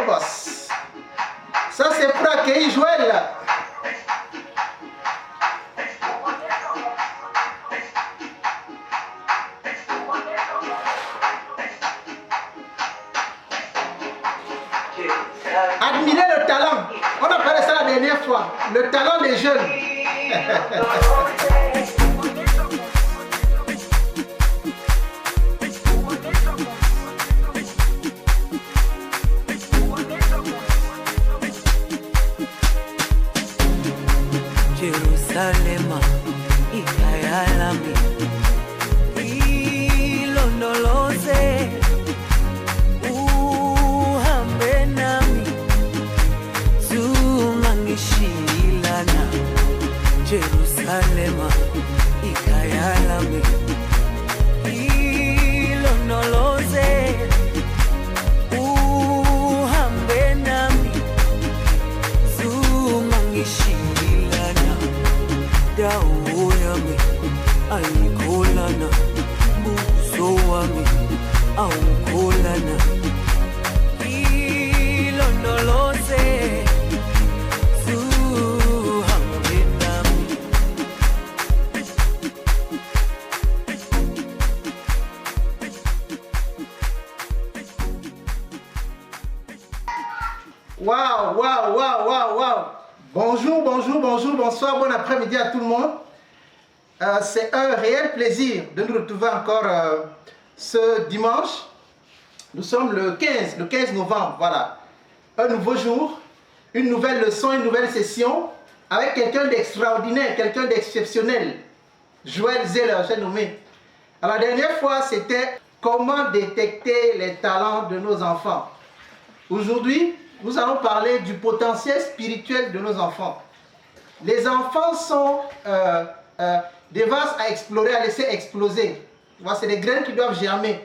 Boss. Ça c'est pour accueillir Joël. Admirez le talent. On a parlé ça la dernière fois. Le talent des jeunes. Jerusalema, ikayalami, ilondoloze, uhambe nami, zungangishilana. Jerusalema, ikayalami, ilondoloze, uhambe nami, zungangishilana. Dawo yami ayikholana, buso wami awukholana, ilondoloze zuhambe nami. Waouh, waouh, waouh, waouh, waouh. Bonjour, bonjour, bonjour, bonsoir, bon après-midi à tout le monde. C'est un réel plaisir de nous retrouver encore ce dimanche. Nous sommes le 15 novembre, voilà. Un nouveau jour, une nouvelle leçon, une nouvelle session avec quelqu'un d'extraordinaire, quelqu'un d'exceptionnel. Joël Zeller, j'ai nommé. Alors, la dernière fois, c'était comment détecter les talents de nos enfants. Aujourd'hui, nous allons parler du potentiel spirituel de nos enfants. Les enfants sont des vases à explorer, à laisser exploser. C'est des graines qui doivent germer.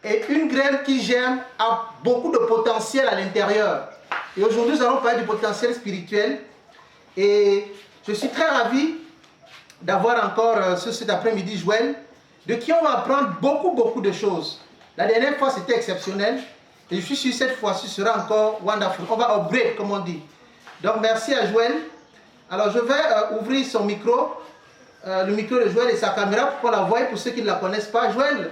Et une graine qui germe a beaucoup de potentiel à l'intérieur. Et aujourd'hui, nous allons parler du potentiel spirituel. Et je suis très ravi d'avoir encore cet après-midi Joël, de qui on va apprendre beaucoup de choses. La dernière fois, c'était exceptionnel. Et je suis sûr que cette fois-ci sera encore wonderful. On va upgrade, comme on dit. Donc, merci à Joël. Alors, je vais ouvrir son micro, le micro de Joël et sa caméra pour qu'on la voie pour ceux qui ne la connaissent pas. Joël,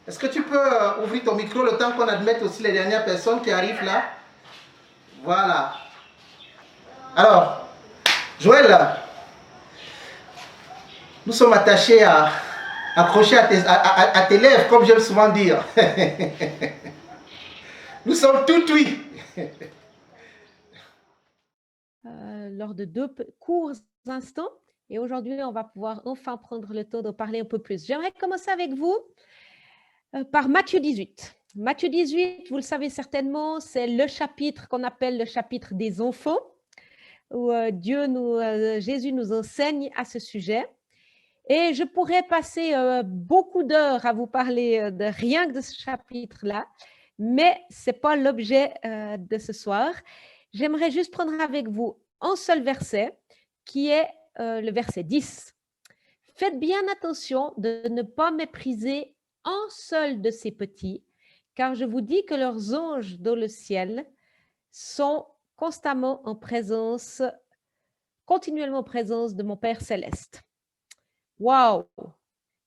est-ce que tu peux ouvrir ton micro le temps qu'on admette aussi les dernières personnes qui arrivent là? Voilà. Alors, Joël, nous sommes attachés à accrocher à tes lèvres, comme j'aime souvent dire. Nous sommes tout oui. Lors de deux courts instants. Et aujourd'hui, on va pouvoir enfin prendre le temps de parler un peu plus. J'aimerais commencer avec vous par Matthieu 18. Matthieu 18, vous le savez certainement, c'est le chapitre qu'on appelle le chapitre des enfants, où Jésus nous enseigne à ce sujet. Et je pourrais passer beaucoup d'heures à vous parler de rien que de ce chapitre-là, mais ce n'est pas l'objet de ce soir. J'aimerais juste prendre avec vous un seul verset, qui est le verset 10. Faites bien attention de ne pas mépriser un seul de ces petits, car je vous dis que leurs anges dans le ciel sont constamment continuellement en présence de mon Père céleste. Waouh!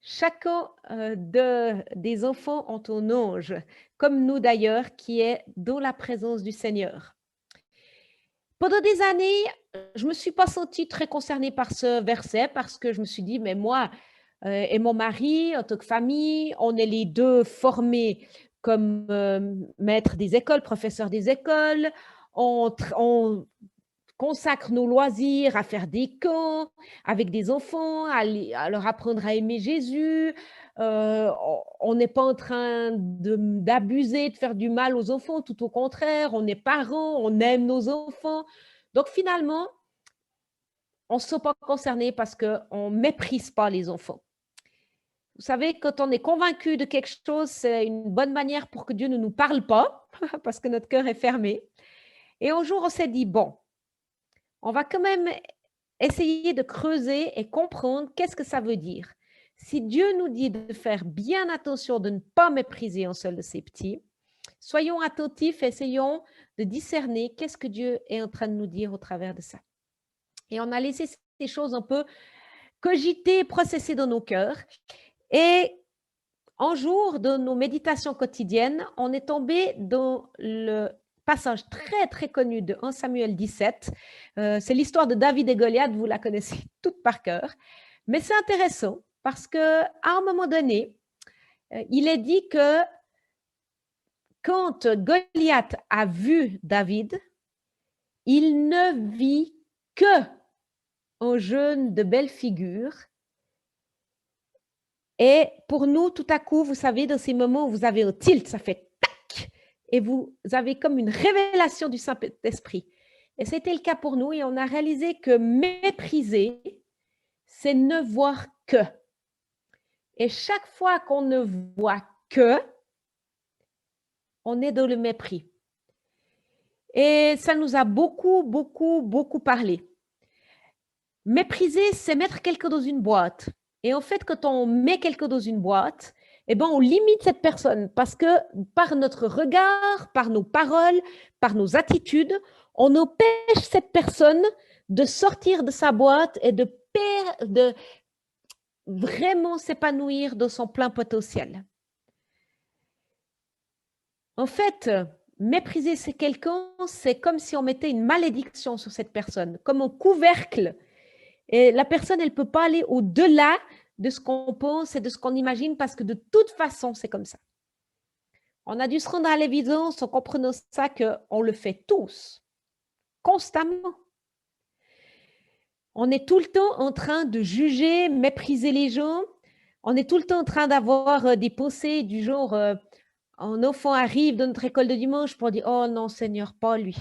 Chacun des enfants ont un ange, comme nous d'ailleurs, qui est dans la présence du Seigneur. Pendant des années, je ne me suis pas sentie très concernée par ce verset parce que je me suis dit, mais moi et mon mari, en tant que famille, on est les deux formés comme maîtres des écoles, professeurs des écoles, on consacre nos loisirs à faire des camps avec des enfants, à leur apprendre à aimer Jésus. On n'est pas en train d'abuser, de faire du mal aux enfants, tout au contraire, on est parents, on aime nos enfants. Donc finalement, on ne se sent pas concerné parce qu'on ne méprise pas les enfants. Vous savez, quand on est convaincu de quelque chose, c'est une bonne manière pour que Dieu ne nous parle pas, parce que notre cœur est fermé. Et un jour, on s'est dit, bon, on va quand même essayer de creuser et comprendre qu'est-ce que ça veut dire. Si Dieu nous dit de faire bien attention de ne pas mépriser un seul de ses petits, soyons attentifs, essayons de discerner qu'est-ce que Dieu est en train de nous dire au travers de ça. Et on a laissé ces choses un peu cogiter, processer dans nos cœurs. Et un jour, dans nos méditations quotidiennes, on est tombé dans le passage très, très connu de 1 Samuel 17. C'est l'histoire de David et Goliath, vous la connaissez toute par cœur. Mais c'est intéressant parce qu'à un moment donné, il est dit que quand Goliath a vu David, il ne vit que un jeune de belle figure. Et pour nous, tout à coup, vous savez, dans ces moments où vous avez un tilt, ça fait tac, et vous avez comme une révélation du Saint-Esprit. Et c'était le cas pour nous, et on a réalisé que mépriser, c'est ne voir que. Et chaque fois qu'on ne voit que, on est dans le mépris. Et ça nous a beaucoup, beaucoup, beaucoup parlé. Mépriser, c'est mettre quelqu'un dans une boîte. Et en fait, quand on met quelqu'un dans une boîte, eh ben, on limite cette personne parce que par notre regard, par nos paroles, par nos attitudes, on empêche cette personne de sortir de sa boîte et de vraiment s'épanouir dans son plein potentiel. En fait, mépriser quelqu'un, c'est comme si on mettait une malédiction sur cette personne, comme un couvercle. Et la personne, elle ne peut pas aller au-delà de ce qu'on pense et de ce qu'on imagine parce que de toute façon, c'est comme ça. On a dû se rendre à l'évidence en comprenant ça qu'on le fait tous, constamment. On est tout le temps en train de juger, mépriser les gens. On est tout le temps en train d'avoir des pensées du genre un enfant arrive dans notre école de dimanche pour dire « Oh non, Seigneur, pas lui. »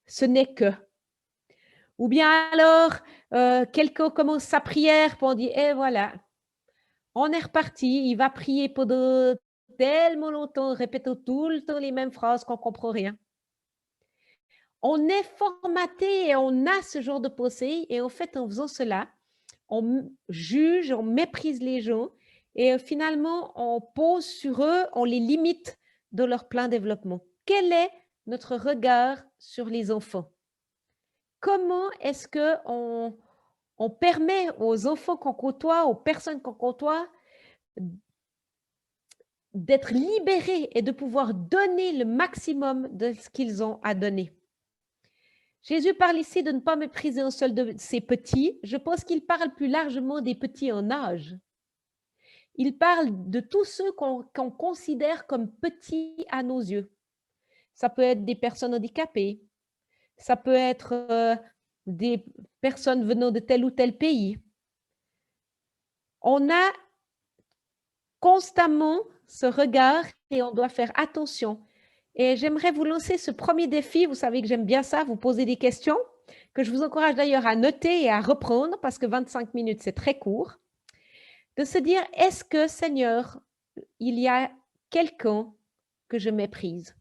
Ce n'est que. Ou bien alors, quelqu'un commence sa prière pour dire « Et voilà, on est reparti, il va prier pendant tellement longtemps, répétant tout le temps les mêmes phrases qu'on ne comprend rien. » On est formaté et on a ce genre de pensée. Et en fait, en faisant cela, on juge, on méprise les gens et finalement, on pose sur eux, on les limite dans leur plein développement. Quel est notre regard sur les enfants? Comment est-ce qu'on permet aux enfants qu'on côtoie, aux personnes qu'on côtoie, d'être libérés et de pouvoir donner le maximum de ce qu'ils ont à donner? Jésus parle ici de ne pas mépriser un seul de ses petits. Je pense qu'il parle plus largement des petits en âge. Il parle de tous ceux qu'on considère comme petits à nos yeux. Ça peut être des personnes handicapées. Ça peut être des personnes venant de tel ou tel pays. On a constamment ce regard et on doit faire attention. Et j'aimerais vous lancer ce premier défi. Vous savez que j'aime bien ça, vous poser des questions, que je vous encourage d'ailleurs à noter et à reprendre parce que 25 minutes, c'est très court. De se dire, est-ce que, Seigneur, il y a quelqu'un que je méprise?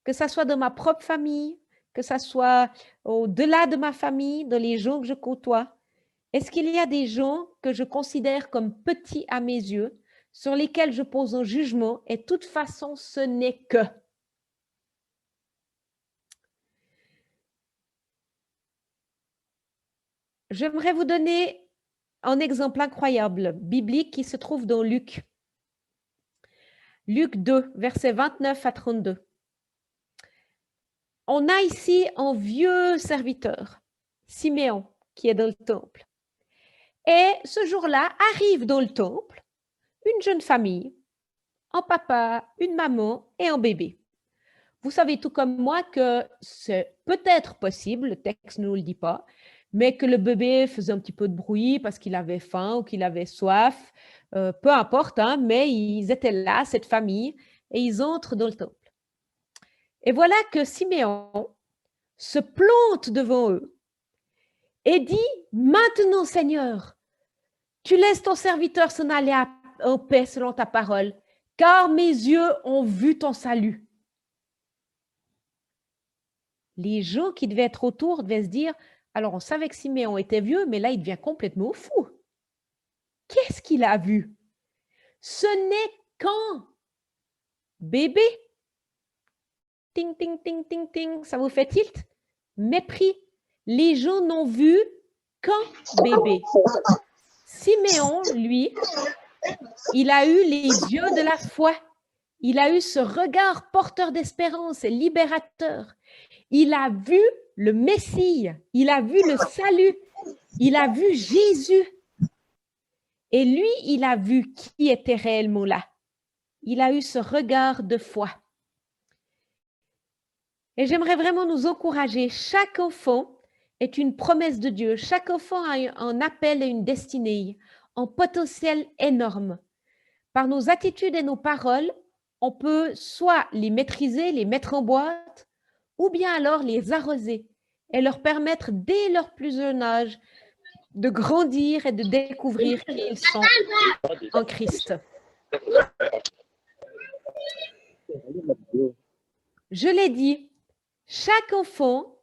Que ça soit dans ma propre famille, que ça soit au-delà de ma famille, dans les gens que je côtoie. Est-ce qu'il y a des gens que je considère comme petits à mes yeux, sur lesquels je pose un jugement et de toute façon, ce n'est que. J'aimerais vous donner un exemple incroyable, biblique, qui se trouve dans Luc. Luc 2, versets 29 à 32. On a ici un vieux serviteur, Siméon, qui est dans le temple. Et ce jour-là, arrive dans le temple une jeune famille, un papa, une maman et un bébé. Vous savez tout comme moi que c'est peut-être possible, le texte ne nous le dit pas, mais que le bébé faisait un petit peu de bruit parce qu'il avait faim ou qu'il avait soif, peu importe, hein, mais ils étaient là, cette famille, et ils entrent dans le temple. Et voilà que Siméon se plante devant eux et dit « Maintenant, Seigneur, Tu laisses ton serviteur s'en aller en paix selon ta parole, car mes yeux ont vu ton salut. Les gens qui devaient être autour devaient se dire, alors on savait que Siméon était vieux, mais là il devient complètement fou. Qu'est-ce qu'il a vu? Ce n'est qu'un bébé. Ting, ting, ting, ting, ting. Ça vous fait tilt? Mépris. Les gens n'ont vu qu'un bébé. Siméon, lui, il a eu les yeux de la foi. Il a eu ce regard porteur d'espérance et libérateur. Il a vu le Messie. Il a vu le salut. Il a vu Jésus. Et lui, il a vu qui était réellement là. Il a eu ce regard de foi. Et j'aimerais vraiment nous encourager. Chaque enfant est une promesse de Dieu. Chaque enfant a un appel et une destinée, un potentiel énorme. Par nos attitudes et nos paroles, on peut soit les maîtriser, les mettre en boîte, ou bien alors les arroser et leur permettre dès leur plus jeune âge de grandir et de découvrir qui ils sont en Christ. Je l'ai dit, chaque enfant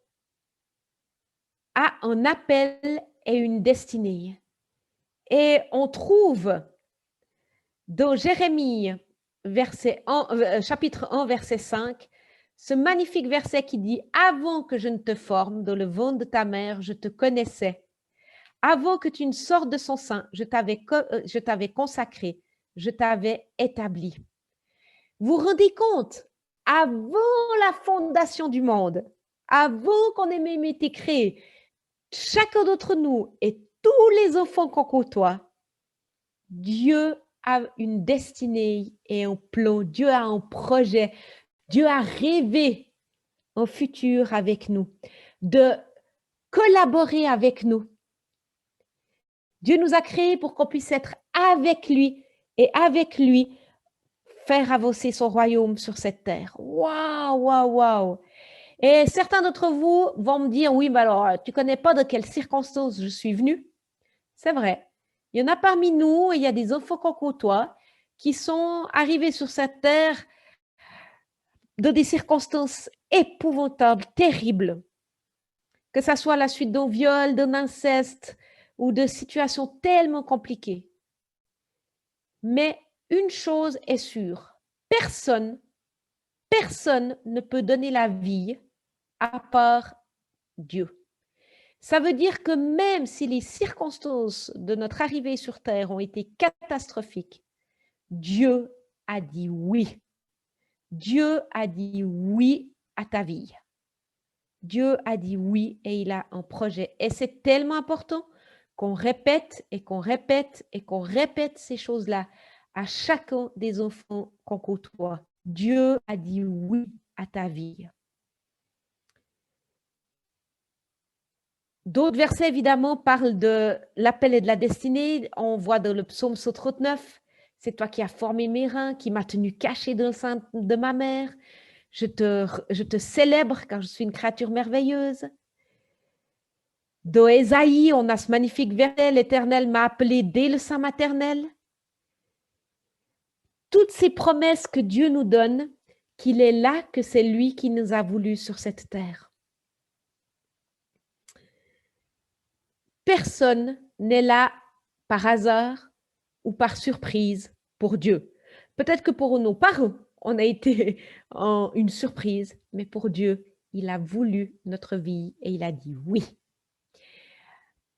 a un appel et une destinée. Et on trouve dans Jérémie, chapitre 1, verset 5, ce magnifique verset qui dit « Avant que je ne te forme dans le ventre de ta mère, je te connaissais. Avant que tu ne sortes de son sein, je t'avais consacré, je t'avais établi. » Vous vous rendez compte? Avant la fondation du monde, avant qu'on ait même été créé, chacun d'entre nous et tous les enfants qu'on côtoie, Dieu a une destinée et un plan, Dieu a un projet, Dieu a rêvé un futur avec nous, de collaborer avec nous. Dieu nous a créés pour qu'on puisse être avec lui et avec lui faire avancer son royaume sur cette terre. Waouh, waouh, waouh! Et certains d'entre vous vont me dire, oui, mais alors, tu ne connais pas de quelles circonstances je suis venue. C'est vrai. Il y en a parmi nous, il y a des enfants qu'on côtoie qui sont arrivés sur cette terre dans des circonstances épouvantables, terribles. Que ce soit la suite d'un viol, d'un inceste ou de situations tellement compliquées. Mais une chose est sûre, personne ne peut donner la vie à part Dieu. Ça veut dire que même si les circonstances de notre arrivée sur terre ont été catastrophiques, Dieu a dit oui. Dieu a dit oui à ta vie. Dieu a dit oui et il a un projet. Et c'est tellement important qu'on répète et qu'on répète et qu'on répète ces choses-là à chacun des enfants qu'on côtoie. Dieu a dit oui à ta vie. D'autres versets, évidemment, parlent de l'appel et de la destinée. On voit dans le psaume 139, « C'est toi qui as formé mes reins, qui m'as tenu caché dans le sein de ma mère. Je te célèbre car je suis une créature merveilleuse. » Dans Ésaïe, on a ce magnifique verset, « L'Éternel m'a appelé dès le sein maternel. » Toutes ces promesses que Dieu nous donne, qu'il est là, que c'est lui qui nous a voulu sur cette terre. Personne n'est là par hasard ou par surprise pour Dieu. Peut-être que pour nos parents, on a été une surprise, mais pour Dieu, il a voulu notre vie et il a dit oui.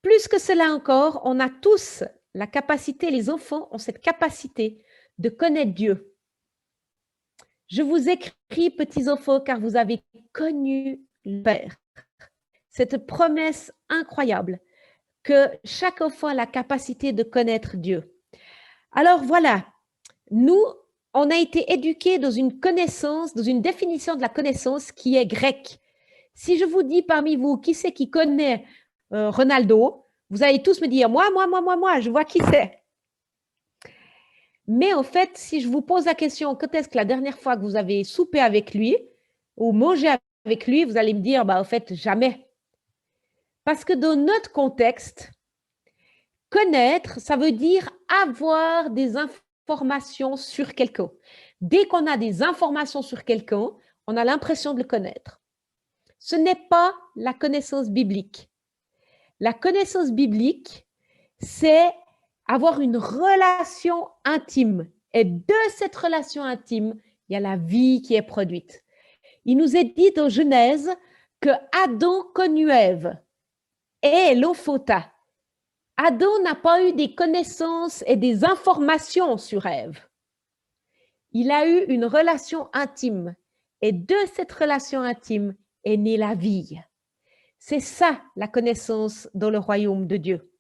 Plus que cela encore, on a tous la capacité, les enfants ont cette capacité de connaître Dieu. Je vous écris, petits enfants, car vous avez connu le Père. Cette promesse incroyable que chaque enfant a la capacité de connaître Dieu. Alors voilà, nous, on a été éduqués dans une connaissance, dans une définition de la connaissance qui est grecque. Si je vous dis parmi vous, qui c'est qui connaît Ronaldo, vous allez tous me dire, moi, je vois qui c'est. Mais en fait, si je vous pose la question, quand est-ce que la dernière fois que vous avez soupé avec lui ou mangé avec lui, vous allez me dire, en fait, jamais. Parce que dans notre contexte, Connaître, ça veut dire avoir des informations sur quelqu'un. Dès qu'on a des informations sur quelqu'un, on a l'impression de le connaître. Ce n'est pas la connaissance biblique. La connaissance biblique, c'est avoir une relation intime. Et de cette relation intime, il y a la vie qui est produite. Il nous est dit dans Genèse que Adam connut Ève et elle l'enfanta. Adam n'a pas eu des connaissances et des informations sur Ève. Il a eu une relation intime. Et de cette relation intime est née la vie. C'est ça la connaissance dans le royaume de Dieu.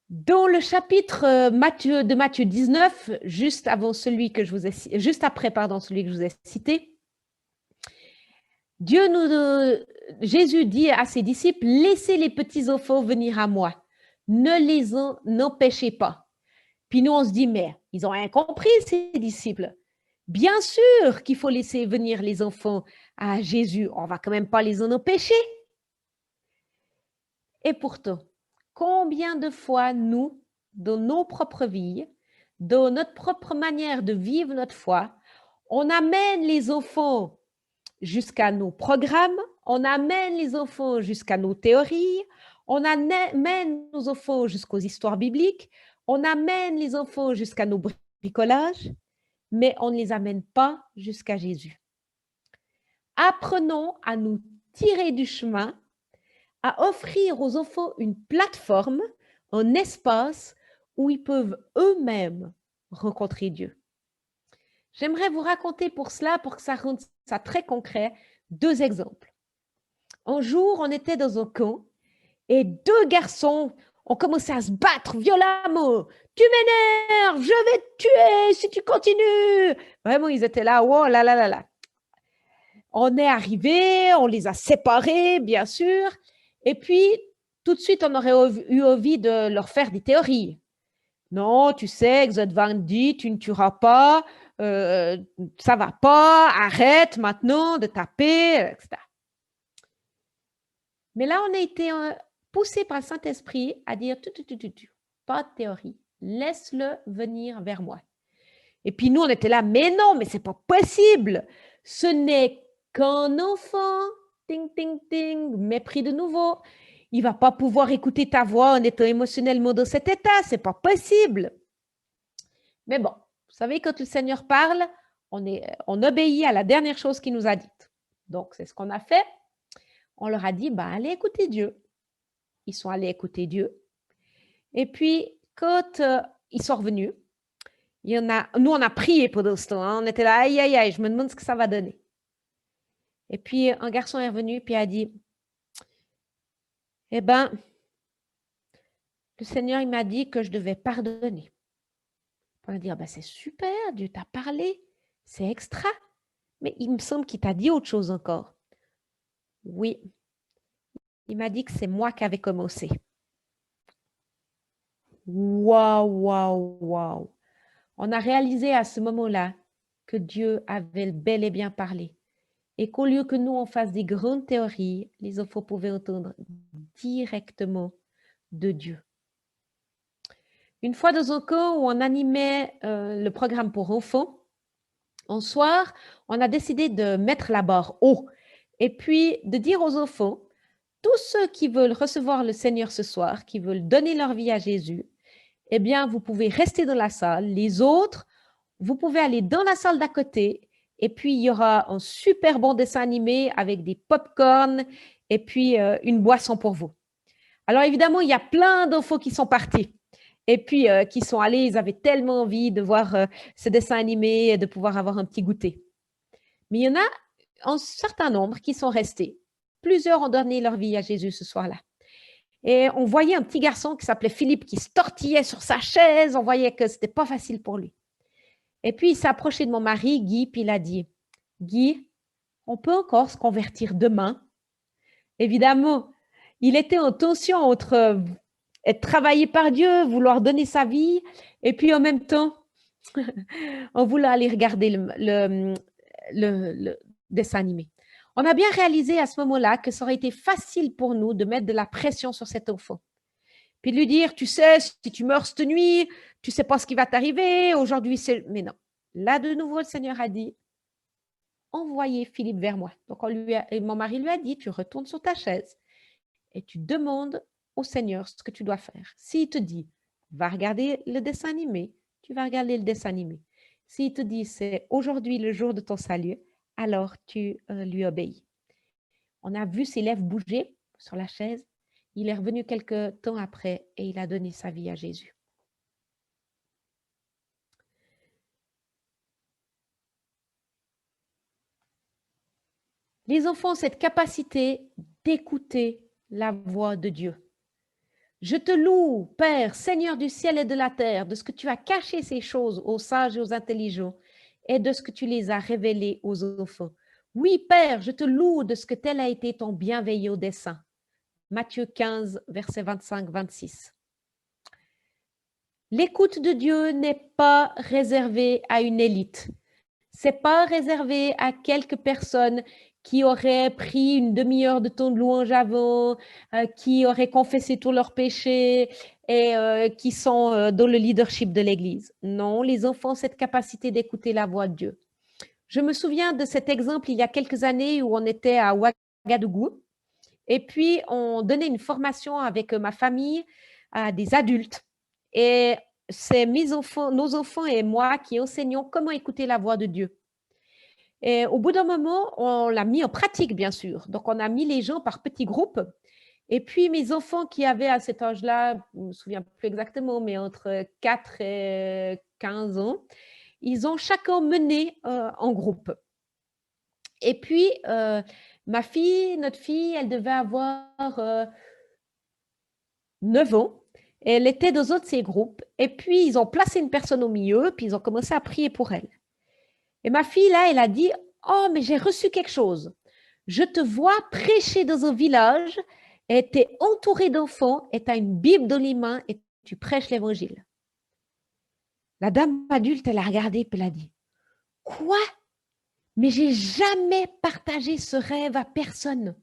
Dans le chapitre de Matthieu 19, juste après celui que je vous ai cité, Jésus dit à ses disciples, laissez les petits enfants venir à moi, ne les en empêchez pas. Puis nous on se dit, mais ils ont rien compris ces disciples. Bien sûr qu'il faut laisser venir les enfants à Jésus, on va quand même pas les en empêcher. Et pourtant, combien de fois nous, dans nos propres vies, dans notre propre manière de vivre notre foi, on amène les enfants jusqu'à nos programmes, on amène les enfants jusqu'à nos théories, on amène nos enfants jusqu'aux histoires bibliques, on amène les enfants jusqu'à nos bricolages, mais on ne les amène pas jusqu'à Jésus. Apprenons à nous tirer du chemin, à offrir aux enfants une plateforme, un espace où ils peuvent eux-mêmes rencontrer Dieu. J'aimerais vous raconter pour cela, pour que ça rende ça très concret, 2 exemples. Un jour, on était dans un camp et 2 garçons ont commencé à se battre violemment. « Tu m'énerves, je vais te tuer si tu continues !» Vraiment, ils étaient là, « oh là là là là !» On est arrivé, on les a séparés, bien sûr. Et puis, tout de suite, on aurait eu envie de leur faire des théories. Non, tu sais, Exode 20 dit, tu ne tueras pas, ça va pas, arrête maintenant de taper, etc. Mais là, on a été poussé par le Saint-Esprit à dire, pas de théorie, laisse-le venir vers moi. Et puis nous, on était là, mais non, mais c'est pas possible, ce n'est qu'un enfant, ting, ting, ting, mépris de nouveau. Il ne va pas pouvoir écouter ta voix en étant émotionnellement dans cet état. Ce n'est pas possible. Mais bon, vous savez, quand le Seigneur parle, on obéit à la dernière chose qu'il nous a dite. Donc, c'est ce qu'on a fait. On leur a dit, allez écouter Dieu. Ils sont allés écouter Dieu. Et puis, quand ils sont revenus, nous, on a prié pendant ce temps. On était là, aïe, aïe, aïe, je me demande ce que ça va donner. Et puis, un garçon est revenu et a dit, eh bien, le Seigneur, il m'a dit que je devais pardonner. On va dire, c'est super, Dieu t'a parlé, c'est extra. Mais il me semble qu'il t'a dit autre chose encore. Oui, il m'a dit que c'est moi qui avais commencé. Waouh, waouh, waouh. On a réalisé à ce moment-là que Dieu avait bel et bien parlé. Et qu'au lieu que nous, on fasse des grandes théories, les enfants pouvaient entendre directement de Dieu. Une fois dans un camp où on animait le programme pour enfants, un soir, on a décidé de mettre la barre haut et puis de dire aux enfants, tous ceux qui veulent recevoir le Seigneur ce soir, qui veulent donner leur vie à Jésus, eh bien, vous pouvez rester dans la salle. Les autres, vous pouvez aller dans la salle d'à côté. Et puis, il y aura un super bon dessin animé avec des pop-corn et puis une boisson pour vous. Alors, évidemment, il y a plein d'enfants qui sont partis et puis qui sont allés. Ils avaient tellement envie de voir ce dessin animé et de pouvoir avoir un petit goûter. Mais il y en a un certain nombre qui sont restés. Plusieurs ont donné leur vie à Jésus ce soir-là. Et on voyait un petit garçon qui s'appelait Philippe qui se tortillait sur sa chaise. On voyait que ce n'était pas facile pour lui. Et puis, il s'est approché de mon mari, Guy, puis il a dit, « Guy, on peut encore se convertir demain ?» Évidemment, il était en tension entre être travaillé par Dieu, vouloir donner sa vie, et puis en même temps, on voulait aller regarder le dessin animé. On a bien réalisé à ce moment-là que ça aurait été facile pour nous de mettre de la pression sur cet enfant. Puis de lui dire, tu sais, si tu meurs cette nuit, tu sais pas ce qui va t'arriver, aujourd'hui c'est... Mais non. Là, de nouveau, le Seigneur a dit, envoyez Philippe vers moi. Donc, et mon mari lui a dit, tu retournes sur ta chaise et tu demandes au Seigneur ce que tu dois faire. S'il te dit, va regarder le dessin animé, tu vas regarder le dessin animé. S'il te dit, c'est aujourd'hui le jour de ton salut, alors tu lui obéis. On a vu ses lèvres bouger sur la chaise. Il est revenu quelques temps après et il a donné sa vie à Jésus. Les enfants ont cette capacité d'écouter la voix de Dieu. Je te loue, Père, Seigneur du ciel et de la terre, de ce que tu as caché ces choses aux sages et aux intelligents et de ce que tu les as révélées aux enfants. Oui, Père, je te loue de ce que tel a été ton bienveillant dessein. Matthieu 15, versets 25-26. L'écoute de Dieu n'est pas réservée à une élite. C'est pas réservé à quelques personnes qui auraient pris une demi-heure de temps de louange avant, qui auraient confessé tous leurs péchés et qui sont dans le leadership de l'Église. Non, les enfants ont cette capacité d'écouter la voix de Dieu. Je me souviens de cet exemple il y a quelques années où on était à Ouagadougou et puis on donnait une formation avec ma famille à des adultes. Et c'est nos enfants et moi qui enseignons comment écouter la voix de Dieu. Et au bout d'un moment, on l'a mis en pratique, bien sûr. Donc, on a mis les gens par petits groupes. Et puis, mes enfants qui avaient à cet âge-là, je ne me souviens plus exactement, mais entre 4 et 15 ans, ils ont chacun mené en groupe. Et puis, notre fille, elle devait avoir 9 ans. Elle était dans un de ces groupes. Et puis, ils ont placé une personne au milieu, puis ils ont commencé à prier pour elle. Et ma fille, là, elle a dit, « Oh, mais j'ai reçu quelque chose. Je te vois prêcher dans un village et tu es entouré d'enfants et tu as une Bible dans les mains et tu prêches l'évangile. » La dame adulte, elle a regardé et elle a dit, « Quoi? Mais j'ai jamais partagé ce rêve à personne.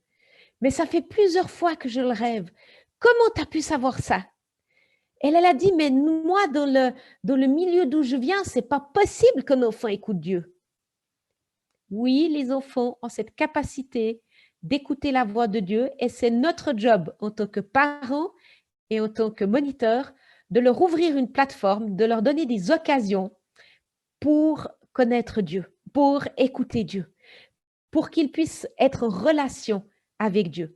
Mais ça fait plusieurs fois que je le rêve. Comment tu as pu savoir ça? » Elle a dit, mais moi, dans le milieu d'où je viens, ce n'est pas possible qu'un enfant écoute Dieu. Oui, les enfants ont cette capacité d'écouter la voix de Dieu et c'est notre job en tant que parents et en tant que moniteurs de leur ouvrir une plateforme, de leur donner des occasions pour connaître Dieu, pour écouter Dieu, pour qu'ils puissent être en relation avec Dieu.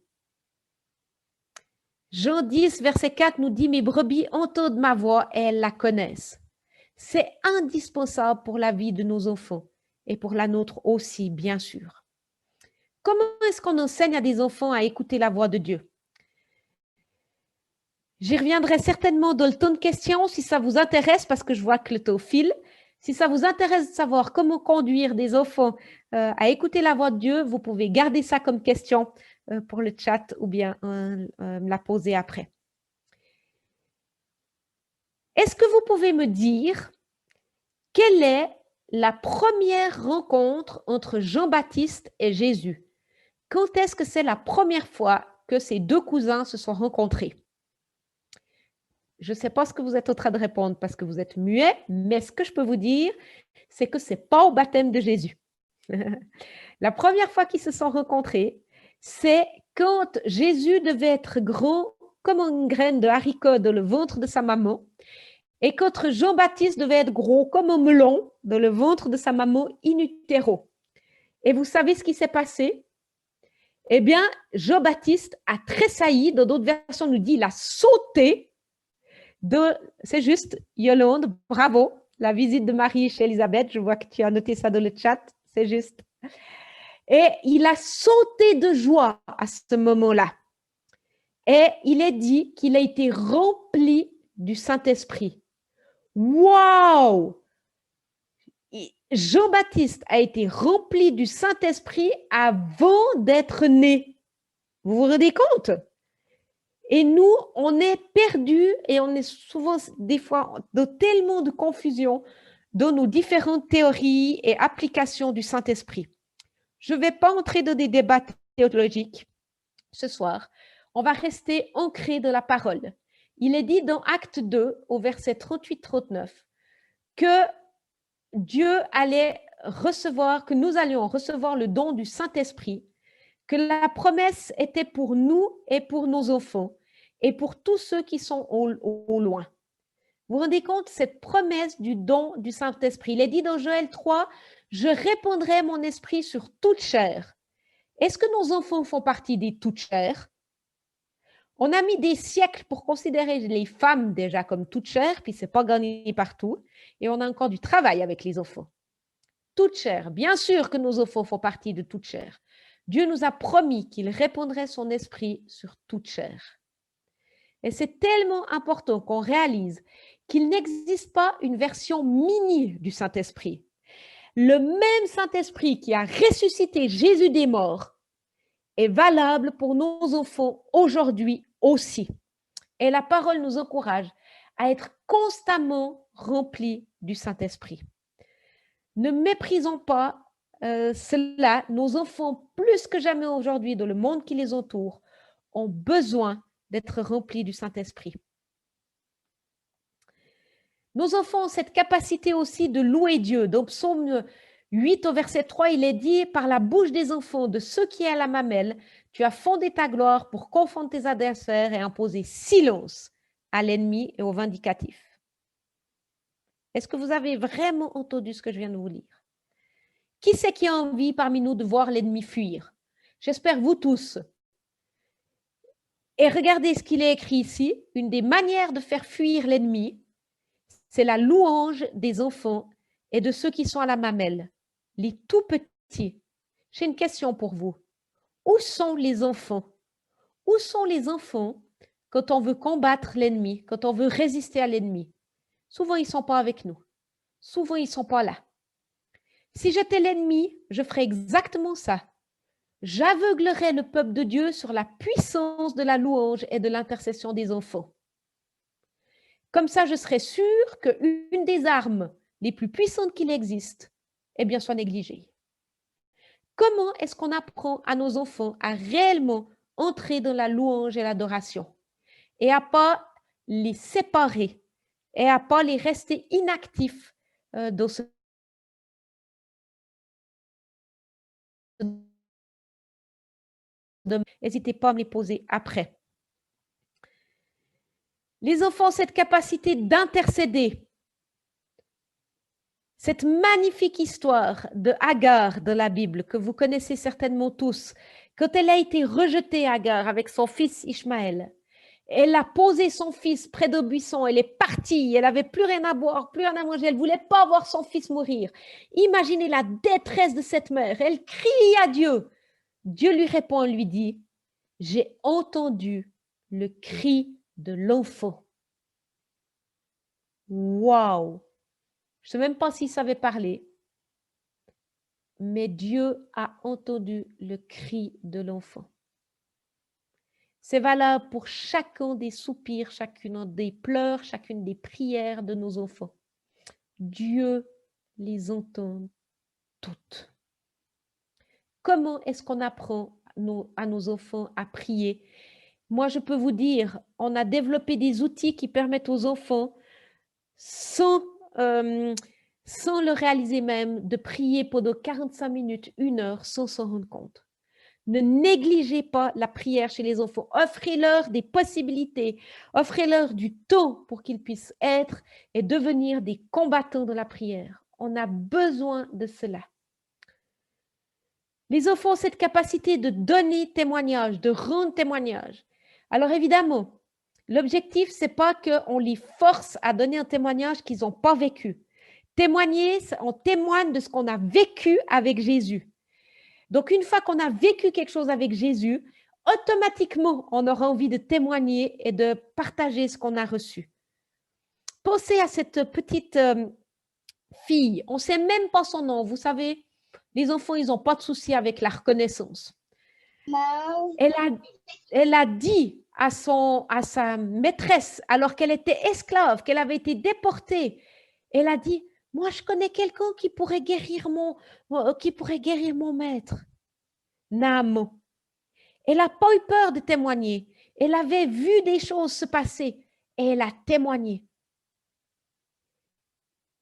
Jean 10, verset 4 nous dit « Mes brebis entendent ma voix et elles la connaissent ». C'est indispensable pour la vie de nos enfants et pour la nôtre aussi, bien sûr. Comment est-ce qu'on enseigne à des enfants à écouter la voix de Dieu? J'y reviendrai certainement dans le temps de questions si ça vous intéresse, parce que je vois que le temps file. Si ça vous intéresse de savoir comment conduire des enfants à écouter la voix de Dieu, vous pouvez garder ça comme question pour le chat ou bien me la poser après. Est-ce que vous pouvez me dire quelle est la première rencontre entre Jean-Baptiste et Jésus? Quand est-ce que c'est la première fois que ces deux cousins se sont rencontrés? Je ne sais pas ce que vous êtes en train de répondre parce que vous êtes muet, mais ce que je peux vous dire, c'est que ce n'est pas au baptême de Jésus. La première fois qu'ils se sont rencontrés, c'est quand Jésus devait être grand comme une graine de haricot dans le ventre de sa maman et quand Jean-Baptiste devait être gros comme un melon dans le ventre de sa maman in utero. Et vous savez ce qui s'est passé? Eh bien, Jean-Baptiste a tressailli, dans d'autres versions, on nous dit il a sauté. C'est juste, Yolande, bravo, la visite de Marie chez Elisabeth, je vois que tu as noté ça dans le chat, c'est juste. Et il a sauté de joie à ce moment-là. Et il est dit qu'il a été rempli du Saint-Esprit. Waouh! Jean-Baptiste a été rempli du Saint-Esprit avant d'être né. Vous vous rendez compte? Et nous, on est perdus et on est souvent, des fois, dans tellement de confusion dans nos différentes théories et applications du Saint-Esprit. Je ne vais pas entrer dans des débats théologiques ce soir. On va rester ancré dans la parole. il est dit dans Acte 2, au verset 38-39, que Dieu allait recevoir, que nous allions recevoir le don du Saint-Esprit, que la promesse était pour nous et pour nos enfants et pour tous ceux qui sont au loin. Vous vous rendez compte, cette promesse du don du Saint-Esprit. Il est dit dans Joël 3, « Je répandrai mon esprit sur toute chair ». Est-ce que nos enfants font partie des toutes chairs? On a mis des siècles pour considérer les femmes déjà comme toutes chairs, puis ce n'est pas gagné partout. Et on a encore du travail avec les enfants. Toutes chairs. Bien sûr que nos enfants font partie de toutes chairs. Dieu nous a promis qu'il répandrait son esprit sur toute chair. Et c'est tellement important qu'on réalise qu'il n'existe pas une version mini du Saint-Esprit. Le même Saint-Esprit qui a ressuscité Jésus des morts est valable pour nos enfants aujourd'hui aussi. Et la parole nous encourage à être constamment remplis du Saint-Esprit. Ne méprisons pas cela. Nos enfants, plus que jamais aujourd'hui, dans le monde qui les entoure, ont besoin d'être remplis du Saint-Esprit. Nos enfants ont cette capacité aussi de louer Dieu. Dans Psaume 8 au verset 3, il est dit « Par la bouche des enfants, de ceux qui est à la mamelle, tu as fondé ta gloire pour confondre tes adversaires et imposer silence à l'ennemi et au vindicatif. » Est-ce que vous avez vraiment entendu ce que je viens de vous lire? Qui c'est qui a envie parmi nous de voir l'ennemi fuir? J'espère vous tous. Et regardez ce qu'il est écrit ici. Une des manières de faire fuir l'ennemi, c'est la louange des enfants et de ceux qui sont à la mamelle, les tout petits. J'ai une question pour vous. Où sont les enfants? Où sont les enfants quand on veut combattre l'ennemi, quand on veut résister à l'ennemi? Souvent, ils ne sont pas avec nous. Souvent, ils ne sont pas là. Si j'étais l'ennemi, je ferais exactement ça. J'aveuglerais le peuple de Dieu sur la puissance de la louange et de l'intercession des enfants. Comme ça, je serais sûre qu'une des armes les plus puissantes qu'il existe, eh bien, soit négligée. Comment est-ce qu'on apprend à nos enfants à réellement entrer dans la louange et l'adoration et à ne pas les séparer et à ne pas les rester inactifs dans ce domaine? N'hésitez pas à me les poser après. Les enfants ont cette capacité d'intercéder. Cette magnifique histoire de Agar de la Bible, que vous connaissez certainement tous, quand elle a été rejetée, Agar, avec son fils Ishmaël, elle a posé son fils près d'un buisson, elle est partie, elle n'avait plus rien à boire, plus rien à manger, elle ne voulait pas voir son fils mourir. Imaginez la détresse de cette mère, elle crie à Dieu. Dieu lui répond, lui dit, « J'ai entendu le cri de l'enfant. » Waouh! Je ne sais même pas s'il savait parler, mais Dieu a entendu le cri de l'enfant. C'est valable pour chacun des soupirs, chacune des pleurs, chacune des prières de nos enfants. Dieu les entend toutes. Comment est-ce qu'on apprend à nos enfants à prier? Moi, je peux vous dire, on a développé des outils qui permettent aux enfants, sans le réaliser même, de prier pendant 45 minutes, 1 heure, sans s'en rendre compte. Ne négligez pas la prière chez les enfants. Offrez-leur des possibilités, offrez-leur du temps pour qu'ils puissent être et devenir des combattants de la prière. On a besoin de cela. Les enfants ont cette capacité de donner témoignage, de rendre témoignage. Alors évidemment, l'objectif, ce n'est pas qu'on les force à donner un témoignage qu'ils n'ont pas vécu. Témoigner, on témoigne de ce qu'on a vécu avec Jésus. Donc, une fois qu'on a vécu quelque chose avec Jésus, automatiquement, on aura envie de témoigner et de partager ce qu'on a reçu. Pensez à cette petite fille. On ne sait même pas son nom. Vous savez, les enfants, ils n'ont pas de souci avec la reconnaissance. Elle a dit à sa maîtresse, alors qu'elle était esclave, qu'elle avait été déportée, elle a dit, moi, je connais quelqu'un qui pourrait guérir mon maître. Naaman. Elle n'a pas eu peur de témoigner. Elle avait vu des choses se passer. et elle a témoigné.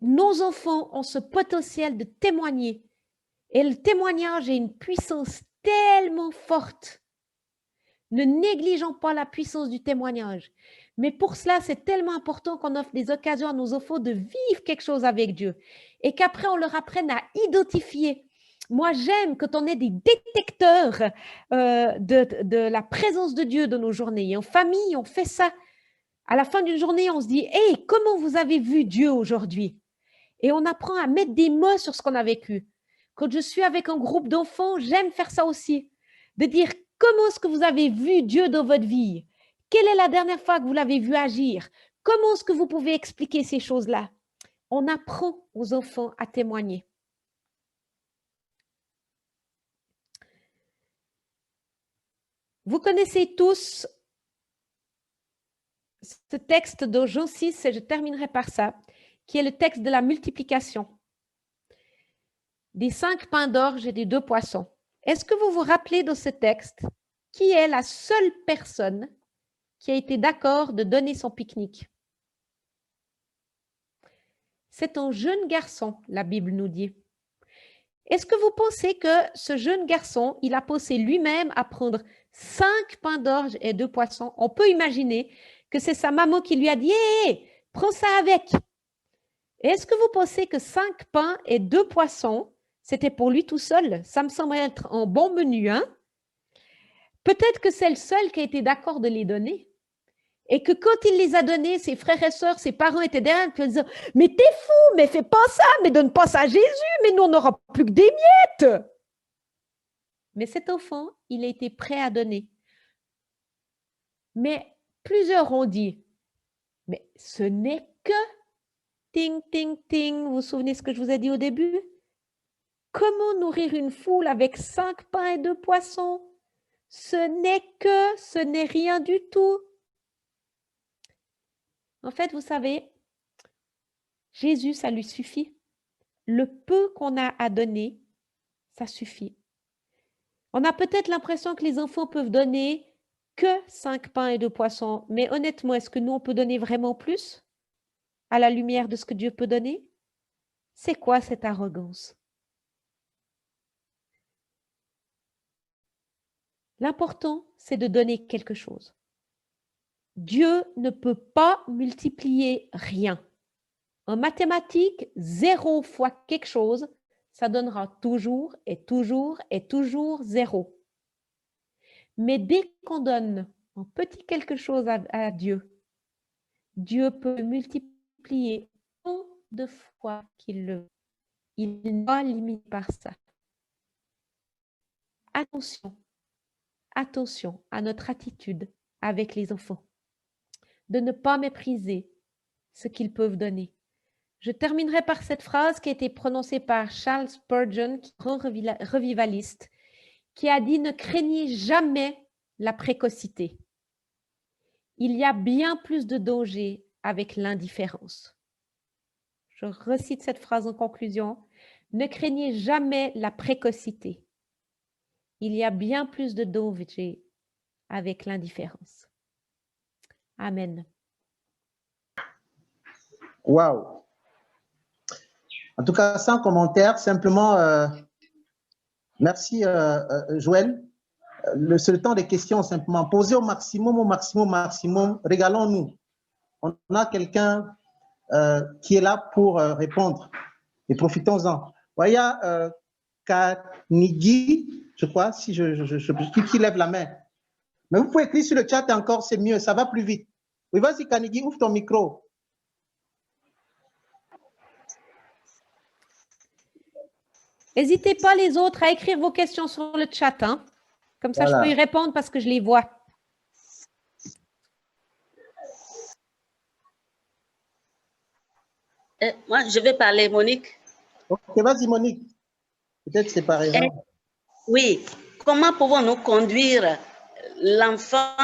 Nos enfants ont ce potentiel de témoigner. Et le témoignage est une puissance tellement forte. Ne négligeons pas la puissance du témoignage. Mais pour cela, c'est tellement important qu'on offre des occasions à nos enfants de vivre quelque chose avec Dieu. Et qu'après, on leur apprenne à identifier. Moi, j'aime quand on ait des détecteurs de la présence de Dieu dans nos journées. Et en famille, on fait ça. À la fin d'une journée, on se dit « Hey, comment vous avez vu Dieu aujourd'hui ?» Et on apprend à mettre des mots sur ce qu'on a vécu. Quand je suis avec un groupe d'enfants, j'aime faire ça aussi. De dire comment est-ce que vous avez vu Dieu dans votre vie? Quelle est la dernière fois que vous l'avez vu agir? Comment est-ce que vous pouvez expliquer ces choses-là? On apprend aux enfants à témoigner. Vous connaissez tous ce texte de Jean 6, et je terminerai par ça, qui est le texte de la multiplication. Des 5 pains d'orge et des 2 poissons. Est-ce que vous vous rappelez de ce texte qui est la seule personne qui a été d'accord de donner son pique-nique? C'est un jeune garçon, la Bible nous dit. Est-ce que vous pensez que ce jeune garçon, il a pensé lui-même à prendre 5 pains d'orge et 2 poissons? On peut imaginer que c'est sa maman qui lui a dit « Hé, prends ça avec !» Est-ce que vous pensez que 5 pains et 2 poissons, c'était pour lui tout seul? Ça me semble être un bon menu, hein? Peut-être que c'est le seul qui a été d'accord de les donner. Et que quand il les a donnés, ses frères et sœurs, ses parents étaient derrière, puis ils disaient « Mais t'es fou, mais fais pas ça, mais donne pas ça à Jésus, mais nous on n'aura plus que des miettes !» Mais cet enfant, il a été prêt à donner. Mais plusieurs ont dit « Mais ce n'est que… » Ting, ting, ting, vous vous souvenez ce que je vous ai dit au début? Comment nourrir une foule avec 5 pains et 2 poissons? Ce n'est rien du tout. En fait, vous savez, Jésus, ça lui suffit. Le peu qu'on a à donner, ça suffit. On a peut-être l'impression que les enfants peuvent donner que 5 pains et 2 poissons, mais honnêtement, est-ce que nous, on peut donner vraiment plus à la lumière de ce que Dieu peut donner? C'est quoi cette arrogance? L'important, c'est de donner quelque chose. Dieu ne peut pas multiplier rien. En mathématiques, 0 fois quelque chose, ça donnera toujours et toujours et toujours 0. Mais dès qu'on donne un petit quelque chose à Dieu, Dieu peut multiplier autant de fois qu'il le veut. Il n'est pas limité par ça. Attention à notre attitude avec les enfants, de ne pas mépriser ce qu'ils peuvent donner. Je terminerai par cette phrase qui a été prononcée par Charles Spurgeon, grand revivaliste, qui a dit « Ne craignez jamais la précocité. Il y a bien plus de danger avec l'indifférence. » Je recite cette phrase en conclusion. « Ne craignez jamais la précocité. Il y a bien plus de danger avec l'indifférence. » Amen. Waouh! En tout cas, sans commentaire, simplement, merci Joël. C'est le temps des questions, simplement. Posez au maximum. Régalons-nous. On a quelqu'un qui est là pour répondre. Et profitons-en. Voyez, Kanigi, je crois, si qui lève la main. Mais vous pouvez écrire sur le chat encore, c'est mieux, ça va plus vite. Oui, vas-y, Kanigi, ouvre ton micro. N'hésitez pas les autres à écrire vos questions sur le chat. Hein. Comme ça, voilà. Je peux y répondre parce que je les vois. Moi, je vais parler, Monique. Ok, vas-y, Monique. Peut-être c'est par erreur. Oui. Comment pouvons-nous conduire l'enfant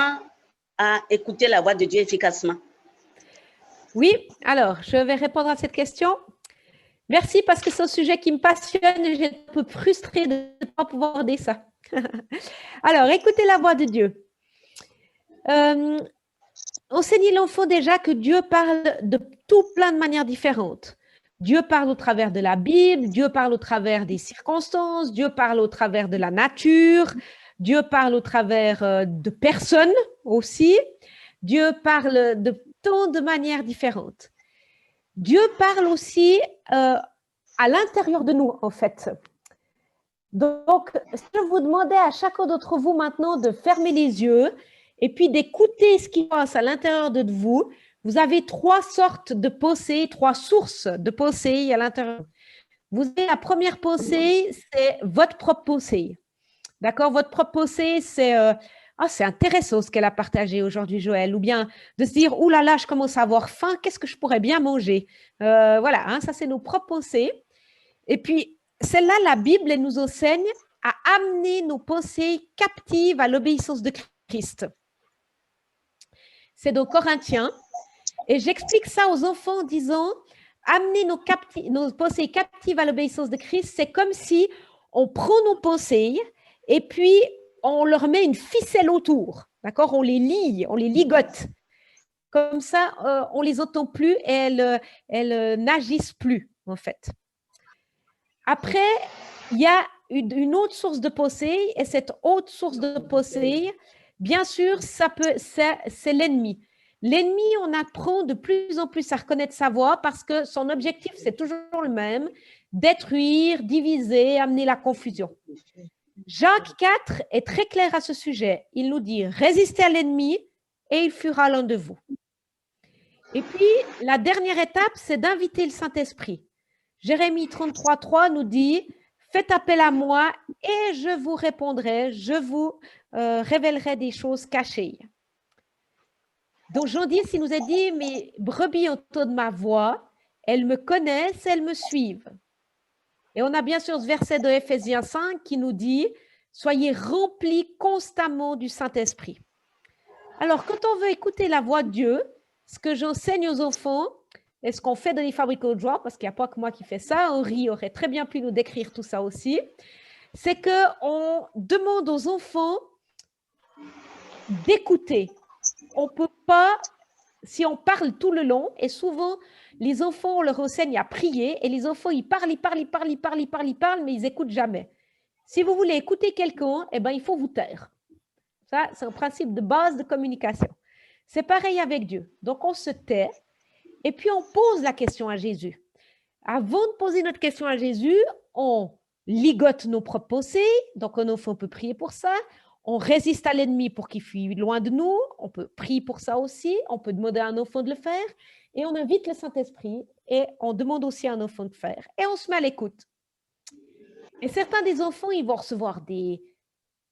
à écouter la voix de Dieu efficacement? Oui, alors, je vais répondre à cette question. Merci parce que c'est un sujet qui me passionne et j'ai un peu frustrée de ne pas pouvoir dire ça. Alors, écoutez la voix de Dieu. enseigner l'enfant déjà que Dieu parle de tout plein de manières différentes. Dieu parle au travers de la Bible, Dieu parle au travers des circonstances, Dieu parle au travers de la nature, Dieu parle au travers de personnes aussi. Dieu parle de tant de manières différentes. Dieu parle aussi à l'intérieur de nous, en fait. Donc, je vous demandais à chacun d'entre vous maintenant de fermer les yeux et puis d'écouter ce qui passe à l'intérieur de vous. Vous avez 3 sortes de pensées, 3 sources de pensées à l'intérieur. Vous avez la première pensée, c'est votre propre pensée. D'accord? Votre propre pensée, c'est c'est intéressant ce qu'elle a partagé aujourd'hui, Joël. Ou bien de se dire, ouh là là, je commence à avoir faim, qu'est-ce que je pourrais bien manger? Voilà, hein, ça c'est nos propres pensées. Et puis, celle-là, la Bible, elle nous enseigne à amener nos pensées captives à l'obéissance de Christ. C'est dans Corinthiens. Et j'explique ça aux enfants en disant, amener nos pensées captives à l'obéissance de Christ, c'est comme si on prend nos pensées et puis on leur met une ficelle autour. D'accord? On les lie, on les ligote. Comme ça, on ne les entend plus et elles n'agissent plus, en fait. Après, il y a une autre source de pensée, et cette autre source de pensée, bien sûr, c'est l'ennemi. L'ennemi, on apprend de plus en plus à reconnaître sa voix parce que son objectif, c'est toujours le même, détruire, diviser, amener la confusion. Jacques 4 est très clair à ce sujet. Il nous dit, résistez à l'ennemi et il fuira l'un de vous. Et puis, la dernière étape, c'est d'inviter le Saint-Esprit. Jérémie 33,3 nous dit, faites appel à moi et je vous répondrai, je vous révélerai des choses cachées. Donc, Jean 10, il nous a dit, mes brebis entendent ma voix, elles me connaissent, elles me suivent. Et on a bien sûr ce verset de Éphésiens 5 qui nous dit, soyez remplis constamment du Saint-Esprit. Alors, quand on veut écouter la voix de Dieu, ce que j'enseigne aux enfants, et ce qu'on fait dans les fabricants de joie, parce qu'il n'y a pas que moi qui fais ça, Henri aurait très bien pu nous décrire tout ça aussi, c'est qu'on demande aux enfants d'écouter. On ne peut pas, si on parle tout le long, et souvent, les enfants, on leur enseigne à prier, et les enfants, ils parlent, mais ils n'écoutent jamais. Si vous voulez écouter quelqu'un, eh ben, il faut vous taire. Ça, c'est un principe de base de communication. C'est pareil avec Dieu. Donc, on se tait, et puis on pose la question à Jésus. Avant de poser notre question à Jésus, on ligote nos propres pensées, donc un enfant peut prier pour ça. On résiste à l'ennemi pour qu'il fuit loin de nous. On peut prier pour ça aussi. On peut demander à un enfant de le faire. Et on invite le Saint-Esprit et on demande aussi à un enfant de faire. Et on se met à l'écoute. Et certains des enfants, ils vont recevoir des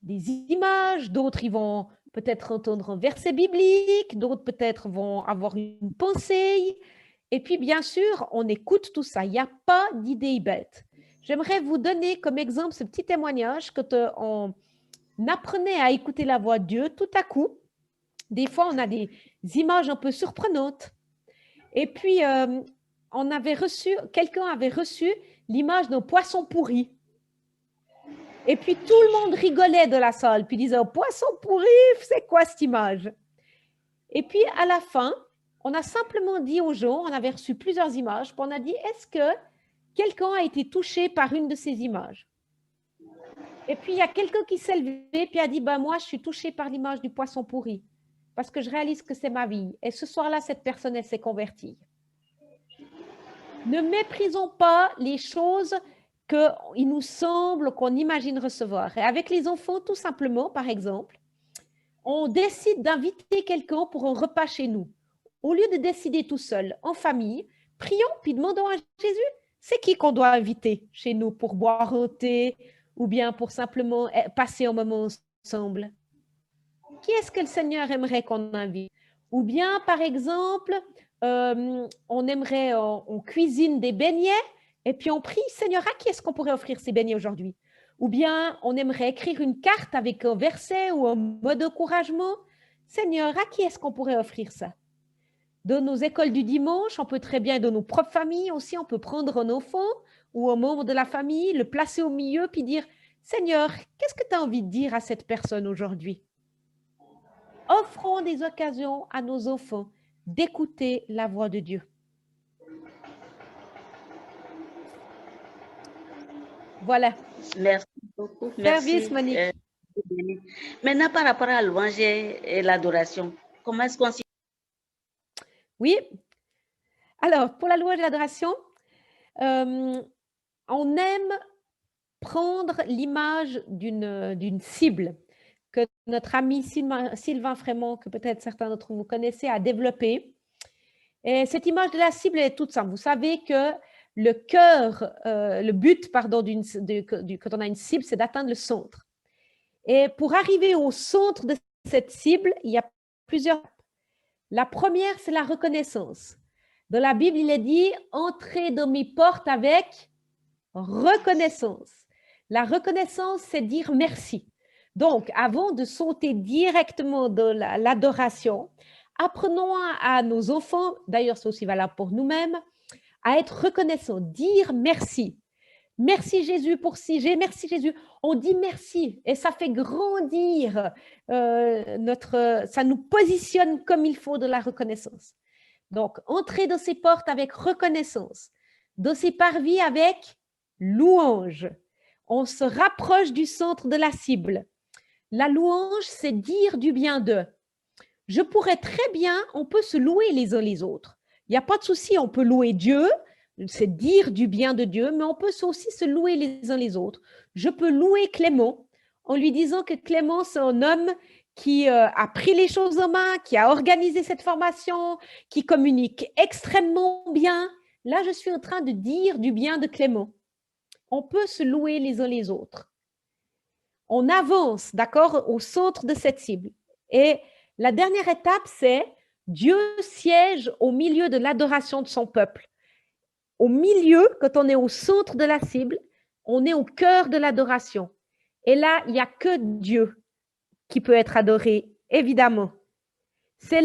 images. D'autres, ils vont peut-être entendre un verset biblique. D'autres, peut-être, vont avoir une pensée. Et puis, bien sûr, on écoute tout ça. Il n'y a pas d'idée bête. J'aimerais vous donner comme exemple ce petit témoignage quand on apprenait à écouter la voix de Dieu, tout à coup, des fois, on a des images un peu surprenantes. Et puis, quelqu'un avait reçu l'image d'un poisson pourri. Et puis, tout le monde rigolait de la salle, puis disait, oh, poisson pourri, c'est quoi cette image? Et puis, à la fin, on a simplement dit aux gens, on avait reçu plusieurs images, puis on a dit, est-ce que quelqu'un a été touché par une de ces images? Et puis, il y a quelqu'un qui s'est levé puis a dit, ben, moi, je suis touchée par l'image du poisson pourri parce que je réalise que c'est ma vie. Et ce soir-là, cette personne, elle s'est convertie. Ne méprisons pas les choses qu'il nous semble qu'on imagine recevoir. Et avec les enfants, tout simplement, par exemple, on décide d'inviter quelqu'un pour un repas chez nous. Au lieu de décider tout seul, en famille, prions puis demandons à Jésus, c'est qui qu'on doit inviter chez nous pour boire un thé, ou bien pour simplement passer un moment ensemble? Qui est-ce que le Seigneur aimerait qu'on invite? Ou bien, par exemple, on cuisine des beignets et puis on prie, Seigneur, à qui est-ce qu'on pourrait offrir ces beignets aujourd'hui? Ou bien, on aimerait écrire une carte avec un verset ou un mot d'encouragement. Seigneur, à qui est-ce qu'on pourrait offrir ça? Dans nos écoles du dimanche, on peut très bien, dans nos propres familles aussi, on peut prendre un enfant ou un membre de la famille, le placer au milieu, puis dire, Seigneur, qu'est-ce que tu as envie de dire à cette personne aujourd'hui? Offrons des occasions à nos enfants d'écouter la voix de Dieu. Voilà. Merci beaucoup. Service, Merci. Monique. Maintenant, par rapport à la louange et l'adoration, comment est-ce qu'on s'y... Oui. Alors, pour la louange et l'adoration, on aime prendre l'image d'une cible que notre ami Sylvain Frémont, que peut-être certains d'entre vous connaissez, a développé. Et cette image de la cible est toute simple. Vous savez que le cœur, le but, pardon, quand on a une cible, c'est d'atteindre le centre. Et pour arriver au centre de cette cible, il y a plusieurs étapes. La première, c'est la reconnaissance. Dans la Bible, il est dit « Entrez dans mes portes avec reconnaissance ». La reconnaissance, c'est dire merci. Donc, avant de sauter directement dans l'adoration, apprenons à nos enfants, d'ailleurs c'est aussi valable pour nous-mêmes, à être reconnaissants, dire merci. Merci Jésus pour ci, merci Jésus. On dit merci et ça fait grandir ça nous positionne comme il faut de la reconnaissance. Donc, entrer dans ces portes avec reconnaissance, dans ces parvis avec louange. On se rapproche du centre de la cible. La louange, c'est dire du bien d'eux. Je pourrais très bien, on peut se louer les uns les autres. Il n'y a pas de souci, on peut louer Dieu, c'est dire du bien de Dieu, mais on peut aussi se louer les uns les autres. Je peux louer Clément en lui disant que Clément, c'est un homme qui a pris les choses en main, qui a organisé cette formation, qui communique extrêmement bien. Là, je suis en train de dire du bien de Clément. On peut se louer les uns les autres. On avance, d'accord, au centre de cette cible. Et la dernière étape, c'est Dieu siège au milieu de l'adoration de son peuple. Au milieu, quand on est au centre de la cible, on est au cœur de l'adoration. Et là, il n'y a que Dieu qui peut être adoré, évidemment. C'est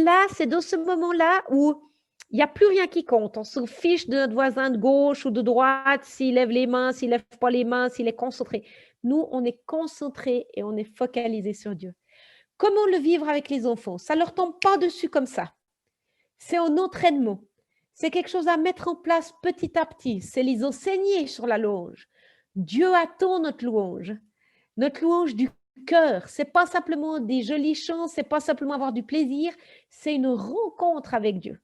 dans ce moment-là où il n'y a plus rien qui compte. On se fiche de notre voisin de gauche ou de droite, s'il lève les mains, s'il ne lève pas les mains, s'il est concentré. Nous, on est concentré et on est focalisé sur Dieu. Comment le vivre avec les enfants? Ça ne leur tombe pas dessus comme ça. C'est un entraînement. C'est quelque chose à mettre en place petit à petit. C'est les enseigner sur la louange. Dieu attend notre louange du cœur. Ce n'est pas simplement des jolis chants, ce n'est pas simplement avoir du plaisir, c'est une rencontre avec Dieu.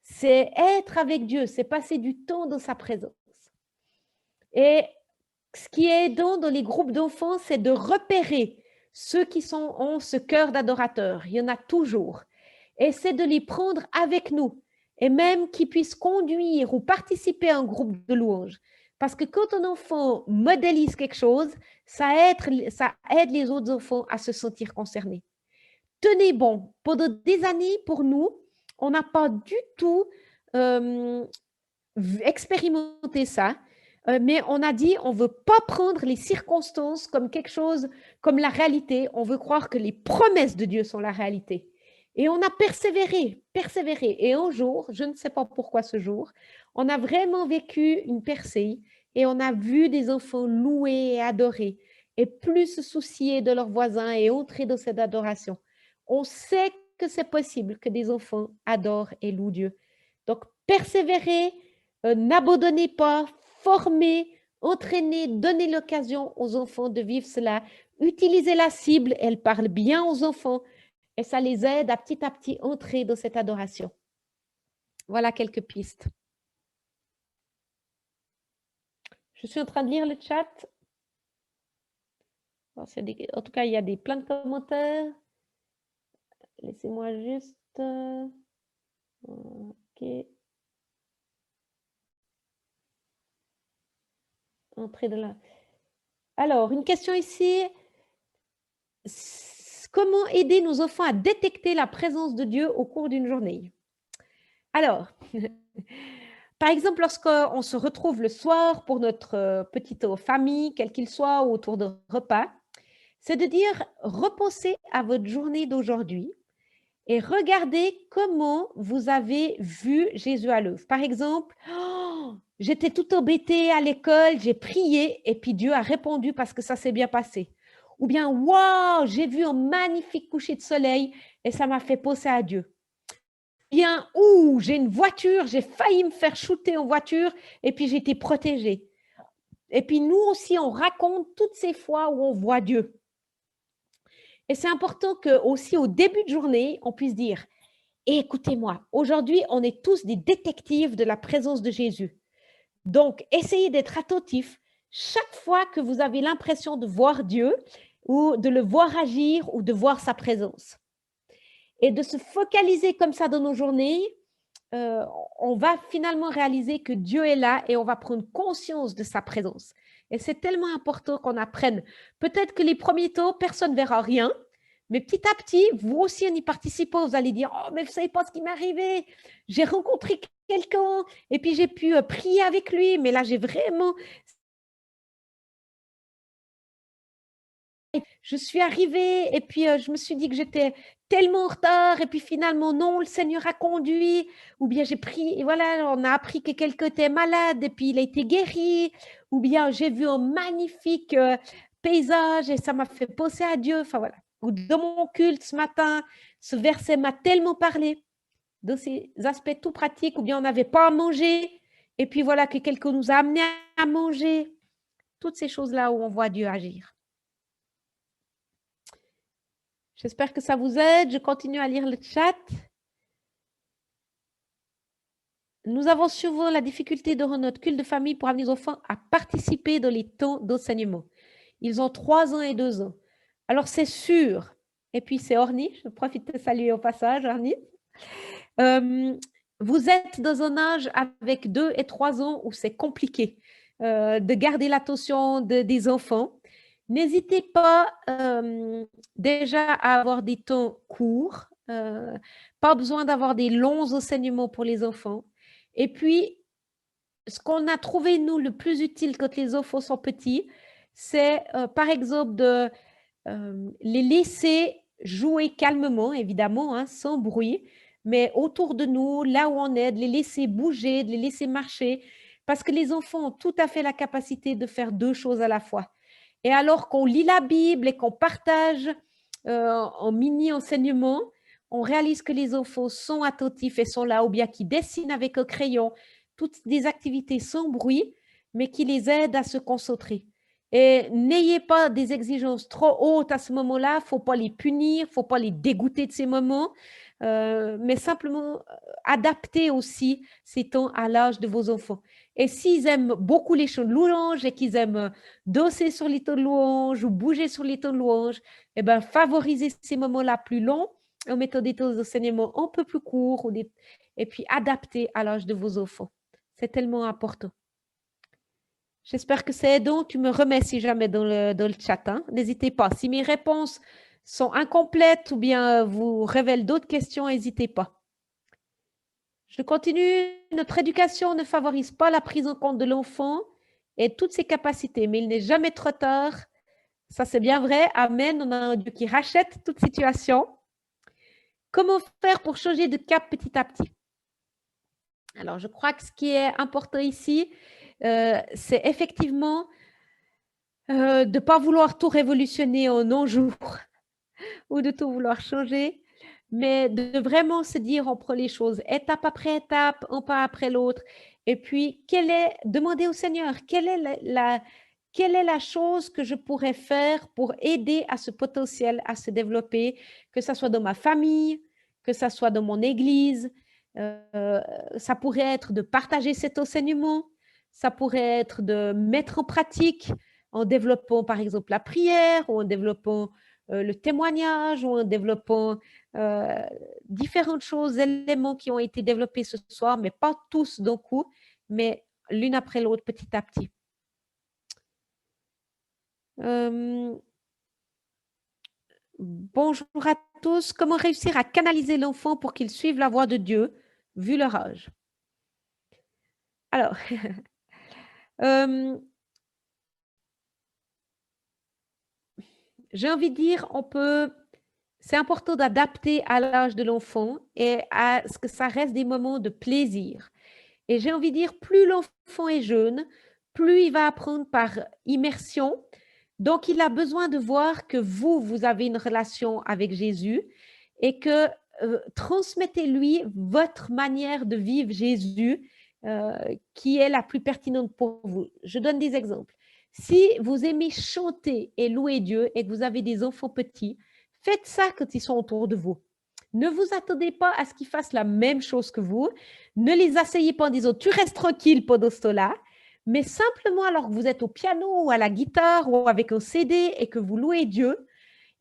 C'est être avec Dieu, c'est passer du temps dans sa présence. Et ce qui est aidant dans les groupes d'enfants, c'est de repérer ceux qui ont ce cœur d'adorateur. Il y en a toujours. Et c'est de les prendre avec nous. Et même qu'ils puissent conduire ou participer à un groupe de louange. Parce que quand un enfant modélise quelque chose, ça aide les autres enfants à se sentir concernés. Tenez bon, pendant des années, pour nous, on n'a pas du tout expérimenté ça. Mais on a dit, on ne veut pas prendre les circonstances comme quelque chose, comme la réalité. On veut croire que les promesses de Dieu sont la réalité. Et on a persévéré. Et un jour, je ne sais pas pourquoi ce jour, on a vraiment vécu une percée et on a vu des enfants louer et adorer et plus se soucier de leurs voisins et entrer dans cette adoration. On sait que c'est possible que des enfants adorent et louent Dieu. Donc, persévérez, n'abandonnez pas, formez, entraînez, donnez l'occasion aux enfants de vivre cela. Utilisez la cible, elle parle bien aux enfants. Et ça les aide à petit entrer dans cette adoration. Voilà quelques pistes. Je suis en train de lire le chat. En tout cas, il y a plein de commentaires. Laissez-moi juste... OK. Entrer de là. Alors, une question ici. Comment aider nos enfants à détecter la présence de Dieu au cours d'une journée? Alors, par exemple, lorsqu'on se retrouve le soir pour notre petite famille, quel qu'il soit, autour de repas, c'est de dire, repensez à votre journée d'aujourd'hui et regardez comment vous avez vu Jésus à l'œuvre. Par exemple, j'étais tout embêtée à l'école, j'ai prié et puis Dieu a répondu parce que ça s'est bien passé. Ou bien, waouh, j'ai vu un magnifique coucher de soleil et ça m'a fait penser à Dieu. Bien, j'ai une voiture, j'ai failli me faire shooter en voiture et puis j'ai été protégée. Et puis nous aussi, on raconte toutes ces fois où on voit Dieu. Et c'est important que aussi au début de journée, on puisse dire, écoutez-moi, aujourd'hui, on est tous des détectives de la présence de Jésus. Donc, essayez d'être attentifs chaque fois que vous avez l'impression de voir Dieu ou de le voir agir ou de voir sa présence. Et de se focaliser comme ça dans nos journées, on va finalement réaliser que Dieu est là et on va prendre conscience de sa présence. Et c'est tellement important qu'on apprenne. Peut-être que les premiers temps, personne ne verra rien, mais petit à petit, vous aussi en y participant, vous allez dire « Oh, mais vous ne savez pas ce qui m'est arrivé. J'ai rencontré quelqu'un et puis j'ai pu prier avec lui, mais là, j'ai vraiment… Je suis arrivée et puis je me suis dit que j'étais tellement en retard et puis finalement non, le Seigneur a conduit ou bien j'ai pris, et voilà, on a appris que quelqu'un était malade et puis il a été guéri ou bien j'ai vu un magnifique paysage et ça m'a fait penser à Dieu, enfin voilà. Ou dans mon culte ce matin, ce verset m'a tellement parlé de ces aspects tout pratiques ou bien on n'avait pas à manger et puis voilà que quelqu'un nous a amené à manger. Toutes ces choses-là où on voit Dieu agir. J'espère que ça vous aide. Je continue à lire le chat. Nous avons souvent la difficulté de rendre notre culte de famille pour amener les enfants à participer dans les temps d'enseignement. Ils ont 3 ans et 2 ans. Alors, c'est sûr. Et puis, c'est Orny. Je profite de saluer au passage, Orny. Vous êtes dans un âge avec 2 et 3 ans où c'est compliqué de garder l'attention des enfants. N'hésitez pas déjà à avoir des temps courts, pas besoin d'avoir des longs enseignements pour les enfants. Et puis, ce qu'on a trouvé, nous, le plus utile quand les enfants sont petits, c'est par exemple de les laisser jouer calmement, évidemment, hein, sans bruit, mais autour de nous, là où on est, de les laisser bouger, de les laisser marcher, parce que les enfants ont tout à fait la capacité de faire 2 choses à la fois. Et alors qu'on lit la Bible et qu'on partage en mini-enseignement, on réalise que les enfants sont attentifs et sont là, ou bien qui dessinent avec un crayon, toutes des activités sans bruit, mais qui les aident à se concentrer. Et n'ayez pas des exigences trop hautes à ce moment-là, il ne faut pas les punir, il ne faut pas les dégoûter de ces moments, mais simplement adapter aussi ces temps à l'âge de vos enfants. Et s'ils aiment beaucoup les chants de louange et qu'ils aiment danser sur les temps de louange ou bouger sur les temps de louange, eh ben, favorisez ces moments-là plus longs en mettant des temps d'enseignement un peu plus courts et puis adapter à l'âge de vos enfants. C'est tellement important. J'espère que c'est aidant. Tu me remets si jamais dans le chat. Hein. N'hésitez pas. Si mes réponses sont incomplètes ou bien vous révèlent d'autres questions, n'hésitez pas. Je continue. Notre éducation ne favorise pas la prise en compte de l'enfant et toutes ses capacités, mais il n'est jamais trop tard. Ça, c'est bien vrai. Amen. On a un Dieu qui rachète toute situation. Comment faire pour changer de cap petit à petit? Alors, je crois que ce qui est important ici, c'est effectivement de ne pas vouloir tout révolutionner en un jour ou de tout vouloir changer, mais de vraiment se dire, on prend les choses étape après étape, un pas après l'autre. Et puis, demander au Seigneur, quelle est la chose que je pourrais faire pour aider à ce potentiel à se développer, que ce soit dans ma famille, que ce soit dans mon église. Ça pourrait être de partager cet enseignement, ça pourrait être de mettre en pratique en développant par exemple la prière ou en développant le témoignage ou en développant différentes choses, éléments qui ont été développés ce soir, mais pas tous d'un coup, mais l'une après l'autre petit à petit. Bonjour à tous. Comment réussir à canaliser l'enfant pour qu'il suive la voie de Dieu, vu leur âge? Alors, j'ai envie de dire, c'est important d'adapter à l'âge de l'enfant et à ce que ça reste des moments de plaisir. Et j'ai envie de dire, plus l'enfant est jeune, plus il va apprendre par immersion. Donc, il a besoin de voir que vous avez une relation avec Jésus et que transmettez-lui votre manière de vivre Jésus qui est la plus pertinente pour vous. Je donne des exemples. Si vous aimez chanter et louer Dieu et que vous avez des enfants petits, faites ça quand ils sont autour de vous. Ne vous attendez pas à ce qu'ils fassent la même chose que vous. Ne les asseyez pas en disant « tu restes tranquille pendant ce temps-là », mais simplement alors que vous êtes au piano ou à la guitare ou avec un CD et que vous louez Dieu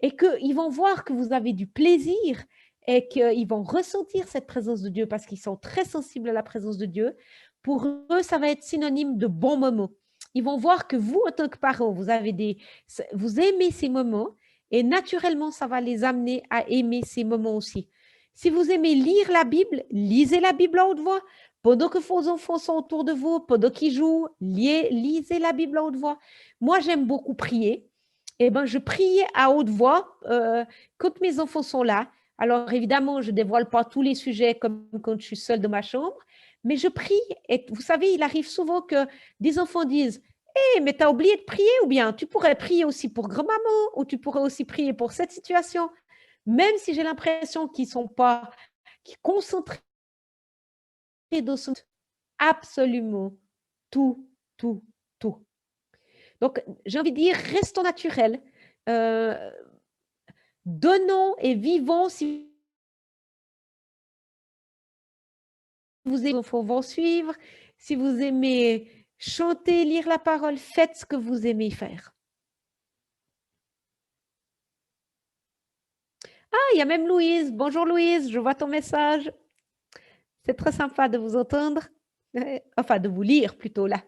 et qu'ils vont voir que vous avez du plaisir et qu'ils vont ressentir cette présence de Dieu parce qu'ils sont très sensibles à la présence de Dieu. Pour eux, ça va être synonyme de bons moments. Ils vont voir que vous, en tant que parents, vous aimez ces moments et naturellement, ça va les amener à aimer ces moments aussi. Si vous aimez lire la Bible, lisez la Bible à haute voix. Pendant que vos enfants sont autour de vous, pendant qu'ils jouent, lisez la Bible à haute voix. Moi, j'aime beaucoup prier. Eh ben, je prie à haute voix quand mes enfants sont là. Alors, évidemment, je ne dévoile pas tous les sujets comme quand je suis seule dans ma chambre, mais je prie. Et vous savez, il arrive souvent que des enfants disent « Hé, mais tu as oublié de prier ou bien tu pourrais prier aussi pour grand-maman ou tu pourrais aussi prier pour cette situation. » Même si j'ai l'impression qu'ils ne sont pas concentrés dans ce... Absolument tout, tout, tout. Donc, j'ai envie de dire, restons naturels. Donnons et vivons si vous aimez, vos enfants vont suivre. Si vous aimez chanter, lire la parole, faites ce que vous aimez faire. Ah, il y a même Louise. Bonjour Louise, je vois ton message. C'est très sympa de vous entendre. Enfin, de vous lire plutôt là.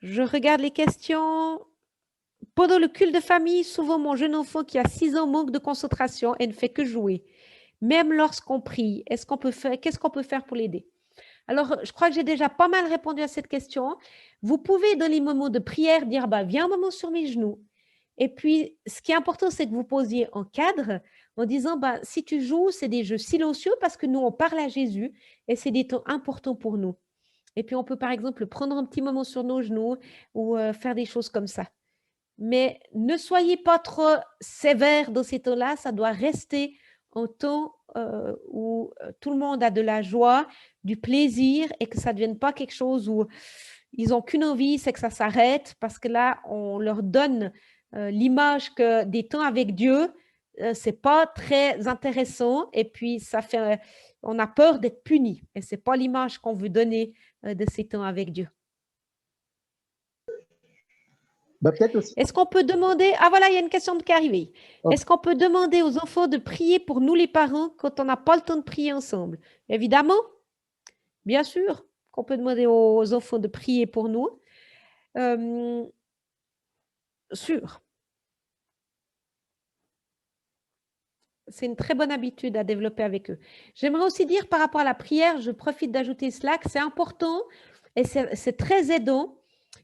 Je regarde les questions. Pendant le culte de famille, souvent mon jeune enfant qui a 6 ans manque de concentration et ne fait que jouer. Même lorsqu'on prie, qu'est-ce qu'on peut faire pour l'aider? Alors, je crois que j'ai déjà pas mal répondu à cette question. Vous pouvez, dans les moments de prière, dire « viens un moment sur mes genoux ». Et puis, ce qui est important, c'est que vous posiez un cadre en disant « si tu joues, c'est des jeux silencieux parce que nous, on parle à Jésus et c'est des temps importants pour nous ». Et puis, on peut, par exemple, prendre un petit moment sur nos genoux ou faire des choses comme ça. Mais ne soyez pas trop sévère dans ces temps-là, ça doit rester un temps où tout le monde a de la joie, du plaisir et que ça ne devienne pas quelque chose où ils n'ont qu'une envie, c'est que ça s'arrête parce que là, on leur donne l'image que des temps avec Dieu, c'est pas très intéressant et puis on a peur d'être puni et c'est pas l'image qu'on veut donner de ces temps avec Dieu. Peut-être aussi. Est-ce qu'on peut demander... Ah voilà, il y a une question qui est arrivée. Okay. Est-ce qu'on peut demander aux enfants de prier pour nous les parents quand on n'a pas le temps de prier ensemble? Évidemment, bien sûr qu'on peut demander aux enfants de prier pour nous. Sûr. C'est une très bonne habitude à développer avec eux. J'aimerais aussi dire par rapport à la prière, je profite d'ajouter cela, que c'est important et c'est très aidant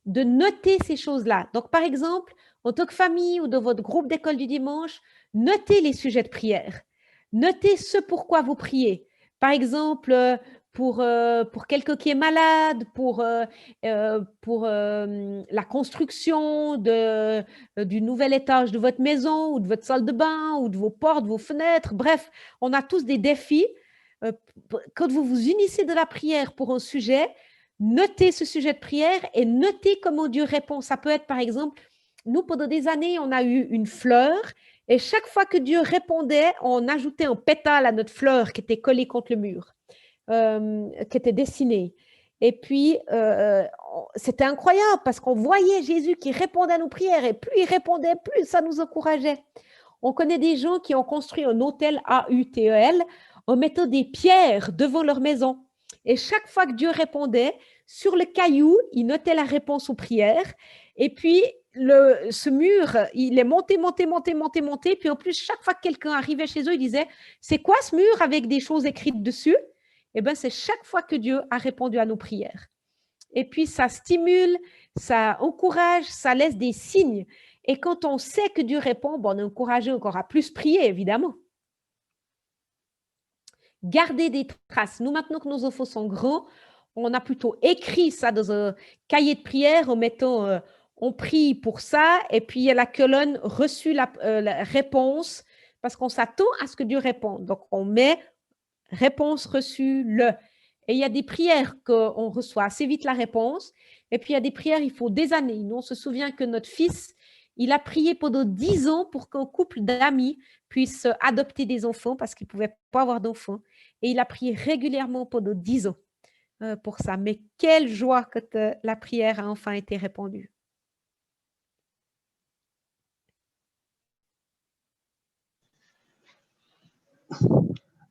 de noter ces choses-là. Donc, par exemple, en tant que famille ou dans votre groupe d'école du dimanche, notez les sujets de prière. Notez ce pourquoi vous priez. Par exemple, pour quelqu'un qui est malade, pour la construction du nouvel étage de votre maison ou de votre salle de bain ou de vos portes, vos fenêtres. Bref, on a tous des défis. Quand vous vous unissez de la prière pour un sujet, notez ce sujet de prière et notez comment Dieu répond. Ça peut être, par exemple, nous, pendant des années, on a eu une fleur et chaque fois que Dieu répondait, on ajoutait un pétale à notre fleur qui était collée contre le mur, qui était dessinée. Et puis, c'était incroyable parce qu'on voyait Jésus qui répondait à nos prières et plus il répondait, plus ça nous encourageait. On connaît des gens qui ont construit un hôtel AUTEL en mettant des pierres devant leur maison. Et chaque fois que Dieu répondait, sur le caillou, il notait la réponse aux prières. Et puis, ce mur, il est monté. Puis en plus, chaque fois que quelqu'un arrivait chez eux, il disait, c'est quoi ce mur avec des choses écrites dessus? Eh bien, c'est chaque fois que Dieu a répondu à nos prières. Et puis, ça stimule, ça encourage, ça laisse des signes. Et quand on sait que Dieu répond, on est encouragé encore à plus prier, évidemment. Gardez des traces. Nous, maintenant que nos enfants sont grands, on a plutôt écrit ça dans un cahier de prière en mettant on prie pour ça, et puis il y a la colonne reçu la réponse, parce qu'on s'attend à ce que Dieu réponde. Donc, on met réponse reçue, le. Et il y a des prières qu'on reçoit assez vite la réponse, et puis il y a des prières, il faut des années. Nous, on se souvient que notre fils, il a prié pendant 10 ans pour qu'un couple d'amis puisse adopter des enfants, parce qu'il ne pouvait pas avoir d'enfants. Et il a prié régulièrement pendant 10 ans pour ça. Mais quelle joie quand la prière a enfin été répondue.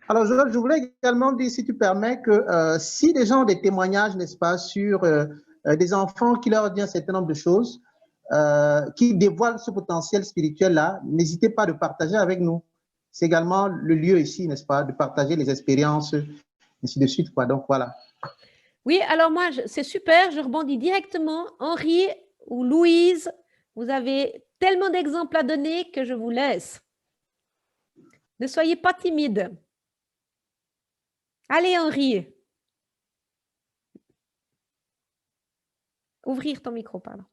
Alors, Joël, je voulais également dire, si tu permets, que si les gens ont des témoignages, n'est-ce pas, sur des enfants qui leur disent un certain nombre de choses, qui dévoilent ce potentiel spirituel-là, n'hésitez pas de partager avec nous. C'est également le lieu ici, n'est-ce pas, de partager les expériences, ainsi de suite, quoi. Donc, voilà. Oui, alors moi, c'est super, je rebondis directement. Henri ou Louise, vous avez tellement d'exemples à donner que je vous laisse. Ne soyez pas timide. Allez, Henri. Ouvrir ton micro, pardon.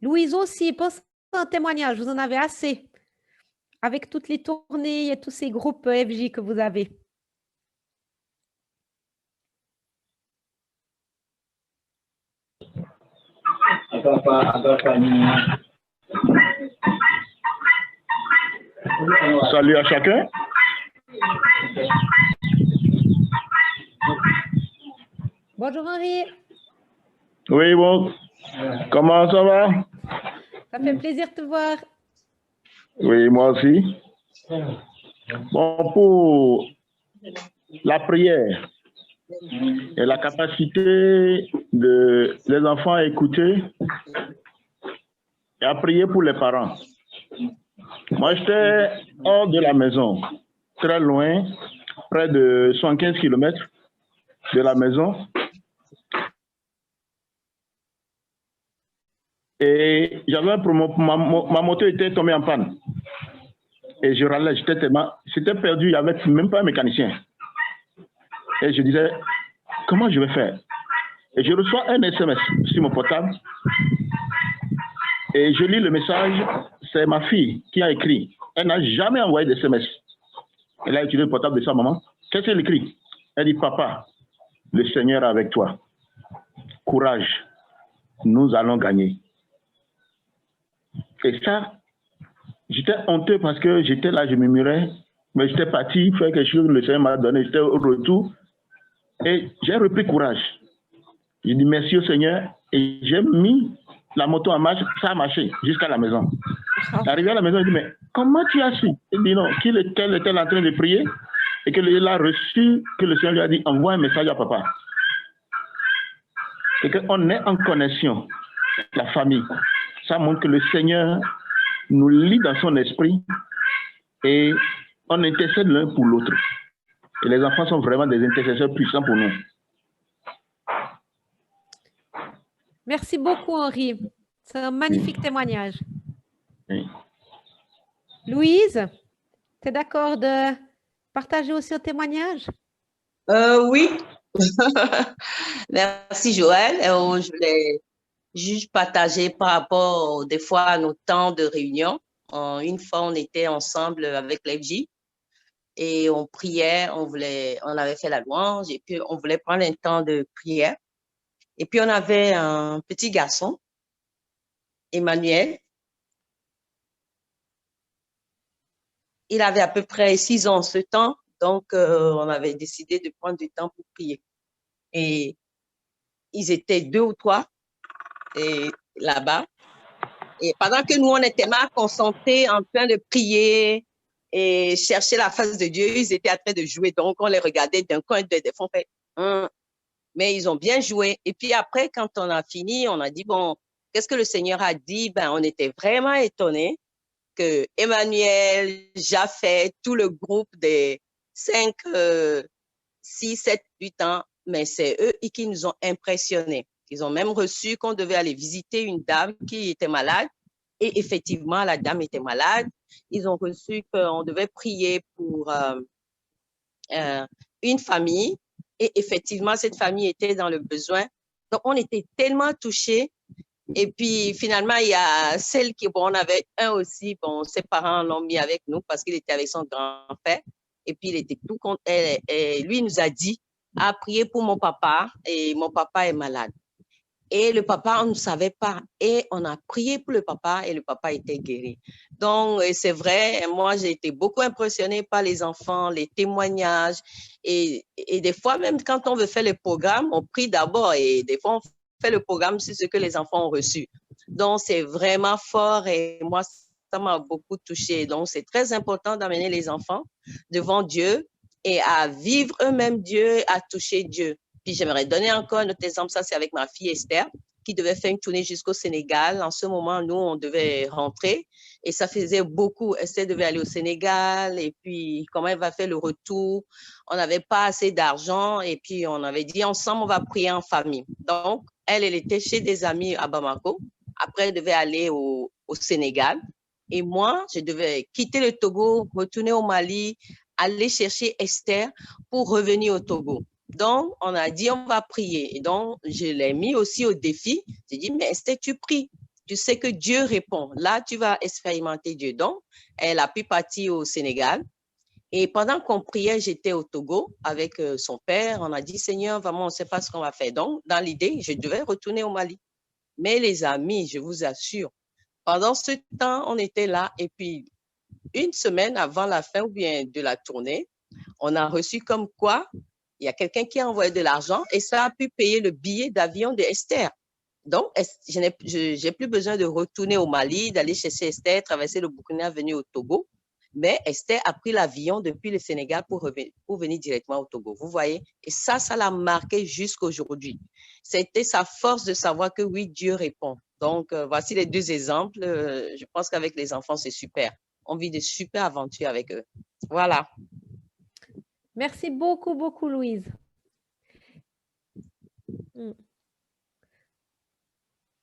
Louise aussi, pensez à un témoignage, vous en avez assez. Avec toutes les tournées et tous ces groupes FJ que vous avez. Salut à chacun. Bonjour Henri. Oui, bon. Comment ça va? Ça fait plaisir de te voir. Oui, moi aussi. Bon, pour la prière et la capacité des enfants à écouter et à prier pour les parents. Moi, j'étais hors de la maison, très loin, près de 115 km de la maison. Et j'avais un ma moto était tombée en panne. Et je râlais, j'étais perdu, il n'y avait même pas un mécanicien. Et je disais, comment je vais faire? Et je reçois un SMS sur mon portable. Et je lis le message, c'est ma fille qui a écrit. Elle n'a jamais envoyé de SMS. Elle a utilisé le portable de sa maman. Qu'est-ce qu'elle écrit? Elle dit, papa, le Seigneur est avec toi. Courage, nous allons gagner. Et ça, j'étais honteux parce que j'étais là, je murmurais, mais j'étais parti faire quelque chose que le Seigneur m'a donné. J'étais au retour et j'ai repris courage. J'ai dit merci au Seigneur et j'ai mis la moto en marche, ça a marché jusqu'à la maison. Arrivé à la maison, il dit, mais comment tu as su? Il dit non, qu'elle était en train de prier et qu'il a reçu, que le Seigneur lui a dit, envoie un message à papa. Et qu'on est en connexion, la famille. Ça montre que le Seigneur nous lie dans son esprit et on intercède l'un pour l'autre. Et les enfants sont vraiment des intercesseurs puissants pour nous. Merci beaucoup, Henri. C'est un magnifique témoignage. Oui. Louise, tu es d'accord de partager aussi un témoignage? Oui. Merci, Joël. Je voulais juste partager par rapport des fois à nos temps de réunion. Une fois, on était ensemble avec l'FJ et on priait, on avait fait la louange et puis on voulait prendre un temps de prière. Et puis on avait un petit garçon, Emmanuel. Il avait à peu près 6 ans ce temps, donc on avait décidé de prendre du temps pour prier. Et ils étaient 2 ou 3 là-bas. Et pendant que nous, on était mal concentrés en train de prier et chercher la face de Dieu, ils étaient en train de jouer. Donc, on les regardait d'un coin de des fonds. Mais ils ont bien joué. Et puis après, quand on a fini, on a dit, bon, qu'est-ce que le Seigneur a dit? Ben, on était vraiment étonnés que Emmanuel, Japheth, tout le groupe des 5, 6, 7, 8 ans, mais c'est eux qui nous ont impressionnés. Ils ont même reçu qu'on devait aller visiter une dame qui était malade. Et effectivement, la dame était malade. Ils ont reçu qu'on devait prier pour une famille Et effectivement, cette famille était dans le besoin. Donc, on était tellement touchés. Et puis, finalement, il y a celle qui, bon, on avait un aussi, bon, ses parents l'ont mis avec nous parce qu'il était avec son grand-père. Et puis, il était tout content. Et lui nous a dit, à prier pour mon papa, et mon papa est malade. Et le papa, on ne savait pas. Et on a prié pour le papa et le papa était guéri. Donc, c'est vrai, moi, j'ai été beaucoup impressionnée par les enfants, les témoignages. Et des fois, même quand on veut faire les programmes, on prie d'abord et des fois, on fait le programme sur ce que les enfants ont reçu. Donc, c'est vraiment fort et moi, ça m'a beaucoup touchée. Donc, c'est très important d'amener les enfants devant Dieu et à vivre eux-mêmes Dieu, à toucher Dieu. Puis j'aimerais donner encore un autre exemple, ça c'est avec ma fille Esther, qui devait faire une tournée jusqu'au Sénégal. En ce moment, nous, on devait rentrer et ça faisait beaucoup. Esther devait aller au Sénégal et puis comment elle va faire le retour? On n'avait pas assez d'argent et puis on avait dit ensemble, on va prier en famille. Donc, elle était chez des amis à Bamako. Après, elle devait aller au Sénégal. Et moi, je devais quitter le Togo, retourner au Mali, aller chercher Esther pour revenir au Togo. Donc, on a dit, on va prier. Et donc, je l'ai mis aussi au défi. J'ai dit, mais Esther, tu pries. Tu sais que Dieu répond. Là, tu vas expérimenter Dieu. Donc, elle a pu partir au Sénégal. Et pendant qu'on priait, j'étais au Togo avec son père. On a dit, Seigneur, vraiment, on ne sait pas ce qu'on va faire. Donc, dans l'idée, je devais retourner au Mali. Mais les amis, je vous assure, pendant ce temps, on était là. Et puis, une semaine avant la fin ou bien de la tournée, on a reçu comme quoi il y a quelqu'un qui a envoyé de l'argent et ça a pu payer le billet d'avion de Esther. Donc, je n'ai plus besoin de retourner au Mali, d'aller chercher Esther, traverser le Burkina, venir au Togo. Mais Esther a pris l'avion depuis le Sénégal pour venir directement au Togo. Vous voyez? Et ça l'a marqué jusqu'à aujourd'hui. C'était sa force de savoir que oui, Dieu répond. Donc, voici les deux exemples. Je pense qu'avec les enfants, c'est super. On vit de super aventures avec eux. Voilà. Merci beaucoup, beaucoup, Louise.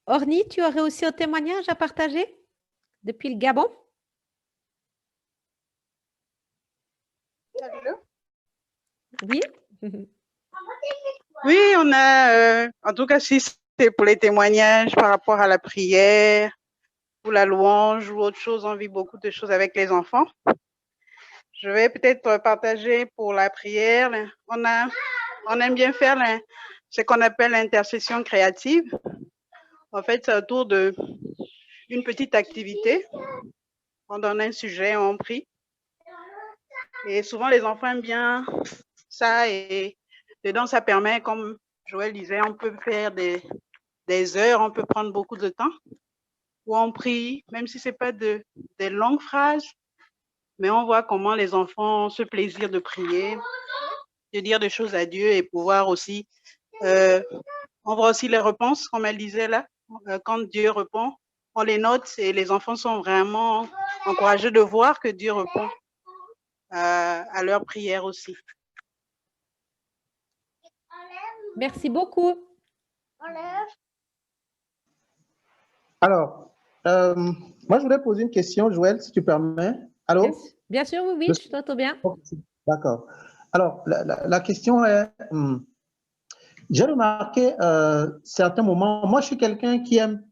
Orny, tu aurais aussi un témoignage à partager depuis le Gabon? Oui. Oui, on a, en tout cas, si c'est pour les témoignages par rapport à la prière, ou la louange, ou autre chose, on vit beaucoup de choses avec les enfants. Je vais peut-être partager pour la prière. On aime bien faire ce qu'on appelle l'intercession créative. En fait, c'est autour d'une petite activité. On donne un sujet, on prie. Et souvent, les enfants aiment bien ça. Et dedans, ça permet, comme Joël disait, on peut faire des heures, on peut prendre beaucoup de temps où on prie, même si ce n'est pas des longues phrases, mais on voit comment les enfants ont ce plaisir de prier, de dire des choses à Dieu et pouvoir aussi, on voit aussi les réponses, comme elle disait là, quand Dieu répond, on les note et les enfants sont vraiment encouragés de voir que Dieu répond à leurs prières aussi. Merci beaucoup. Alors, moi, je voudrais poser une question, Joël, si tu permets. Allô? Bien sûr, oui, je t'entends bien. D'accord. Alors, la question est, j'ai remarqué certains moments, moi, je suis quelqu'un qui aime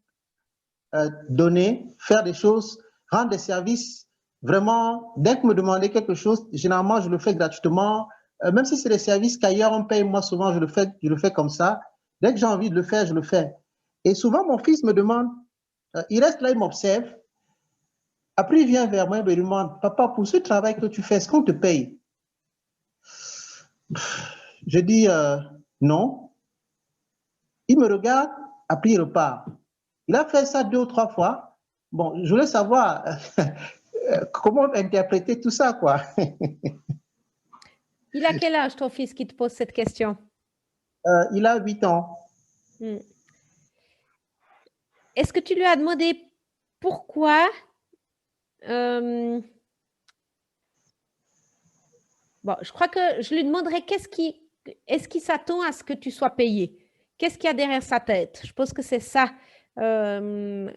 donner, faire des choses, rendre des services. Vraiment, dès que me demandez quelque chose, généralement, je le fais gratuitement. Même si c'est des services qu'ailleurs on paye, moi, souvent, je le fais comme ça. Dès que j'ai envie de le faire, je le fais. Et souvent, mon fils me demande, il reste là, il m'observe. Après, il vient vers moi et me demande, papa, pour ce travail que tu fais, est-ce qu'on te paye? Je dis non. Il me regarde, après il repart. Il a fait ça 2 ou 3 fois. Bon, je voulais savoir comment interpréter tout ça, quoi. Il a quel âge, ton fils, qui te pose cette question? Il a 8 ans. Est-ce que tu lui as demandé pourquoi bon, je crois que je lui demanderai est-ce qu'il s'attend à ce que tu sois payé? Qu'est-ce qu'il y a derrière sa tête? Je pense que c'est ça. Mais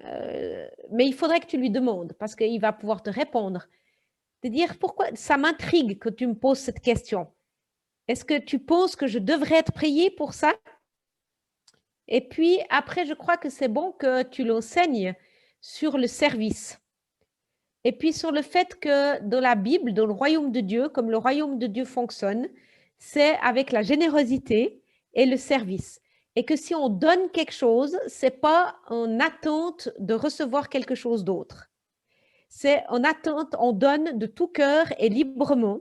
il faudrait que tu lui demandes parce qu'il va pouvoir te répondre. De dire pourquoi ça m'intrigue que tu me poses cette question. Est-ce que tu penses que je devrais être priée pour ça? Et puis après, je crois que c'est bon que tu l'enseignes sur le service. Et puis sur le fait que dans la Bible, dans le royaume de Dieu, comme le royaume de Dieu fonctionne, c'est avec la générosité et le service. Et que si on donne quelque chose, c'est pas en attente de recevoir quelque chose d'autre. C'est en attente, on donne de tout cœur et librement,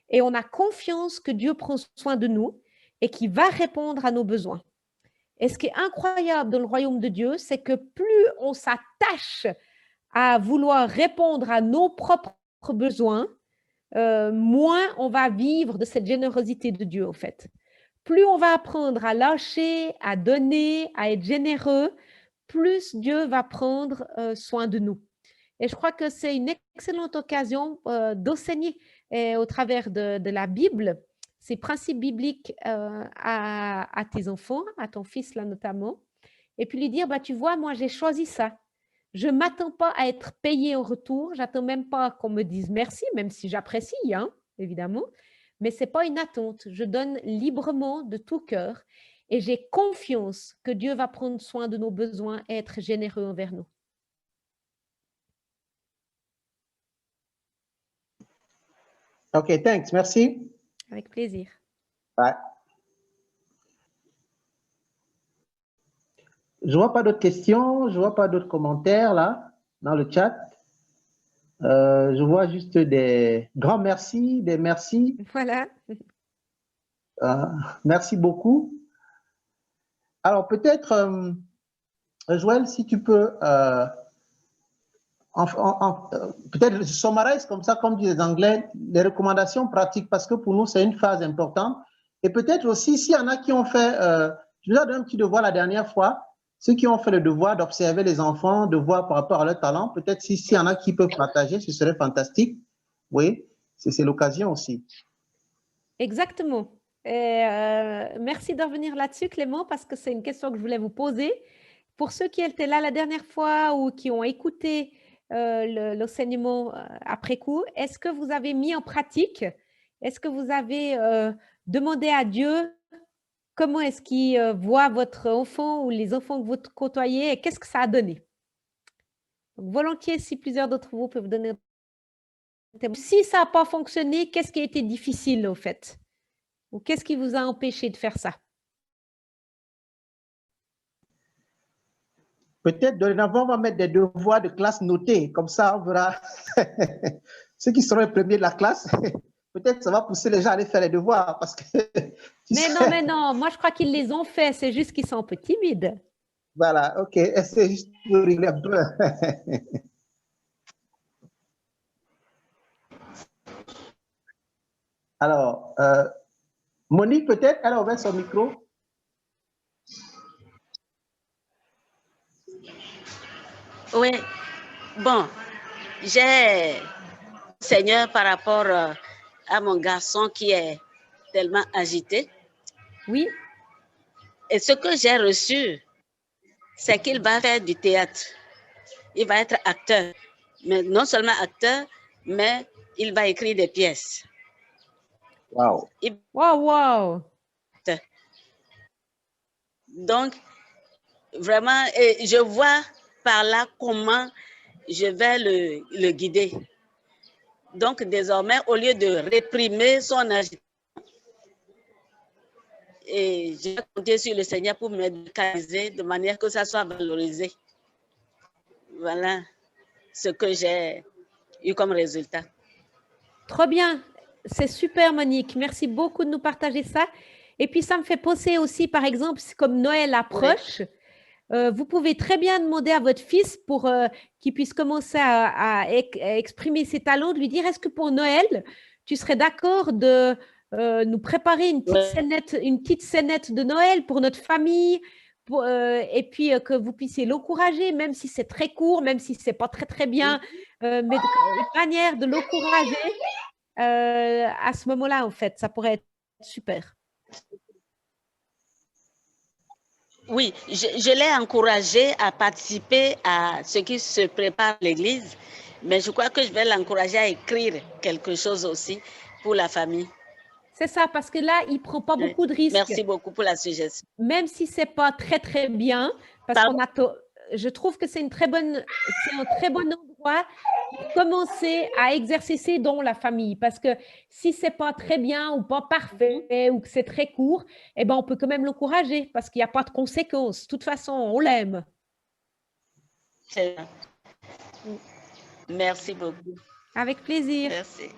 et on a confiance que Dieu prend soin de nous et qu'il va répondre à nos besoins. Et ce qui est incroyable dans le royaume de Dieu, c'est que plus on s'attache à vouloir répondre à nos propres besoins, moins on va vivre de cette générosité de Dieu, en fait. Plus on va apprendre à lâcher, à donner, à être généreux, plus Dieu va prendre soin de nous. Et je crois que c'est une excellente occasion d'enseigner au travers de la Bible ces principes bibliques à tes enfants, à ton fils là notamment, et puis lui dire, bah, tu vois, moi j'ai choisi ça. Je ne m'attends pas à être payé en retour, j'attends même pas qu'on me dise merci, même si j'apprécie, hein, évidemment, mais ce n'est pas une attente. Je donne librement de tout cœur et j'ai confiance que Dieu va prendre soin de nos besoins et être généreux envers nous. OK, thanks. Merci. Avec plaisir. Ouais. Je ne vois pas d'autres questions, je ne vois pas d'autres commentaires là, dans le chat. Je vois juste des grands merci, des merci. Voilà. Merci beaucoup. Alors peut-être, Joël, si tu peux peut-être summarize comme ça, comme disent les Anglais, les recommandations pratiques, parce que pour nous, c'est une phase importante. Et peut-être aussi, s'il y en a qui ont fait, je vous ai donné un petit devoir la dernière fois, ceux qui ont fait le devoir d'observer les enfants, de voir par rapport à leur talent, peut-être s'il y en a qui peuvent partager, ce serait fantastique. Oui, c'est l'occasion aussi. Exactement. Merci de revenir là-dessus, Clément, parce que c'est une question que je voulais vous poser. Pour ceux qui étaient là la dernière fois ou qui ont écouté l'enseignement après coup, est-ce que vous avez mis en pratique, est-ce que vous avez demandé à Dieu comment est-ce qu'il voit votre enfant ou les enfants que vous côtoyez et qu'est-ce que ça a donné? Donc, volontiers, si plusieurs d'entre vous peuvent donner. Si ça n'a pas fonctionné, qu'est-ce qui a été difficile au fait? Ou qu'est-ce qui vous a empêché de faire ça? Peut-être dorénavant, on va mettre des devoirs de classe notés. Comme ça, on verra ceux qui seront les premiers de la classe. Peut-être ça va pousser les gens à aller faire les devoirs. Parce que, mais non, moi je crois qu'ils les ont fait, c'est juste qu'ils sont un peu timides. Voilà, ok, c'est juste pour régler un peu. Alors, Monique peut-être, elle a ouvert son micro. Oui, bon, j'ai Seigneur par rapport à mon garçon qui est tellement agité. Oui. Et ce que j'ai reçu, c'est qu'il va faire du théâtre. Il va être acteur. Mais non seulement acteur, mais il va écrire des pièces. Wow. Wow. Donc, vraiment, et je vois par là comment je vais le guider. Donc, désormais, au lieu de réprimer son agitation, et je vais compter sur le Seigneur pour m'éduquer de manière que ça soit valorisé. Voilà ce que j'ai eu comme résultat. Trop bien. C'est super, Monique. Merci beaucoup de nous partager ça. Et puis, ça me fait penser aussi, par exemple, comme Noël approche, vous pouvez très bien demander à votre fils pour qu'il puisse commencer à exprimer ses talents, de lui dire, est-ce que pour Noël, tu serais d'accord de nous préparer une petite scénette de Noël pour notre famille, et puis que vous puissiez l'encourager, même si c'est très court, même si ce n'est pas très bien, mais une manière de l'encourager à ce moment-là, en fait, ça pourrait être super. Oui, je l'ai encouragé à participer à ce qui se prépare à l'église, mais je crois que je vais l'encourager à écrire quelque chose aussi pour la famille. C'est ça, parce que là, il ne prend pas beaucoup de risques. Merci beaucoup pour la suggestion. Même si ce n'est pas très bien, parce Pardon? qu'on a... Je trouve que c'est un très bon endroit pour commencer à exercer ses dons, la famille. Parce que si ce n'est pas très bien ou pas parfait ou que c'est très court, eh ben, on peut quand même l'encourager parce qu'il n'y a pas de conséquences. De toute façon, on l'aime. Merci beaucoup. Avec plaisir. Merci.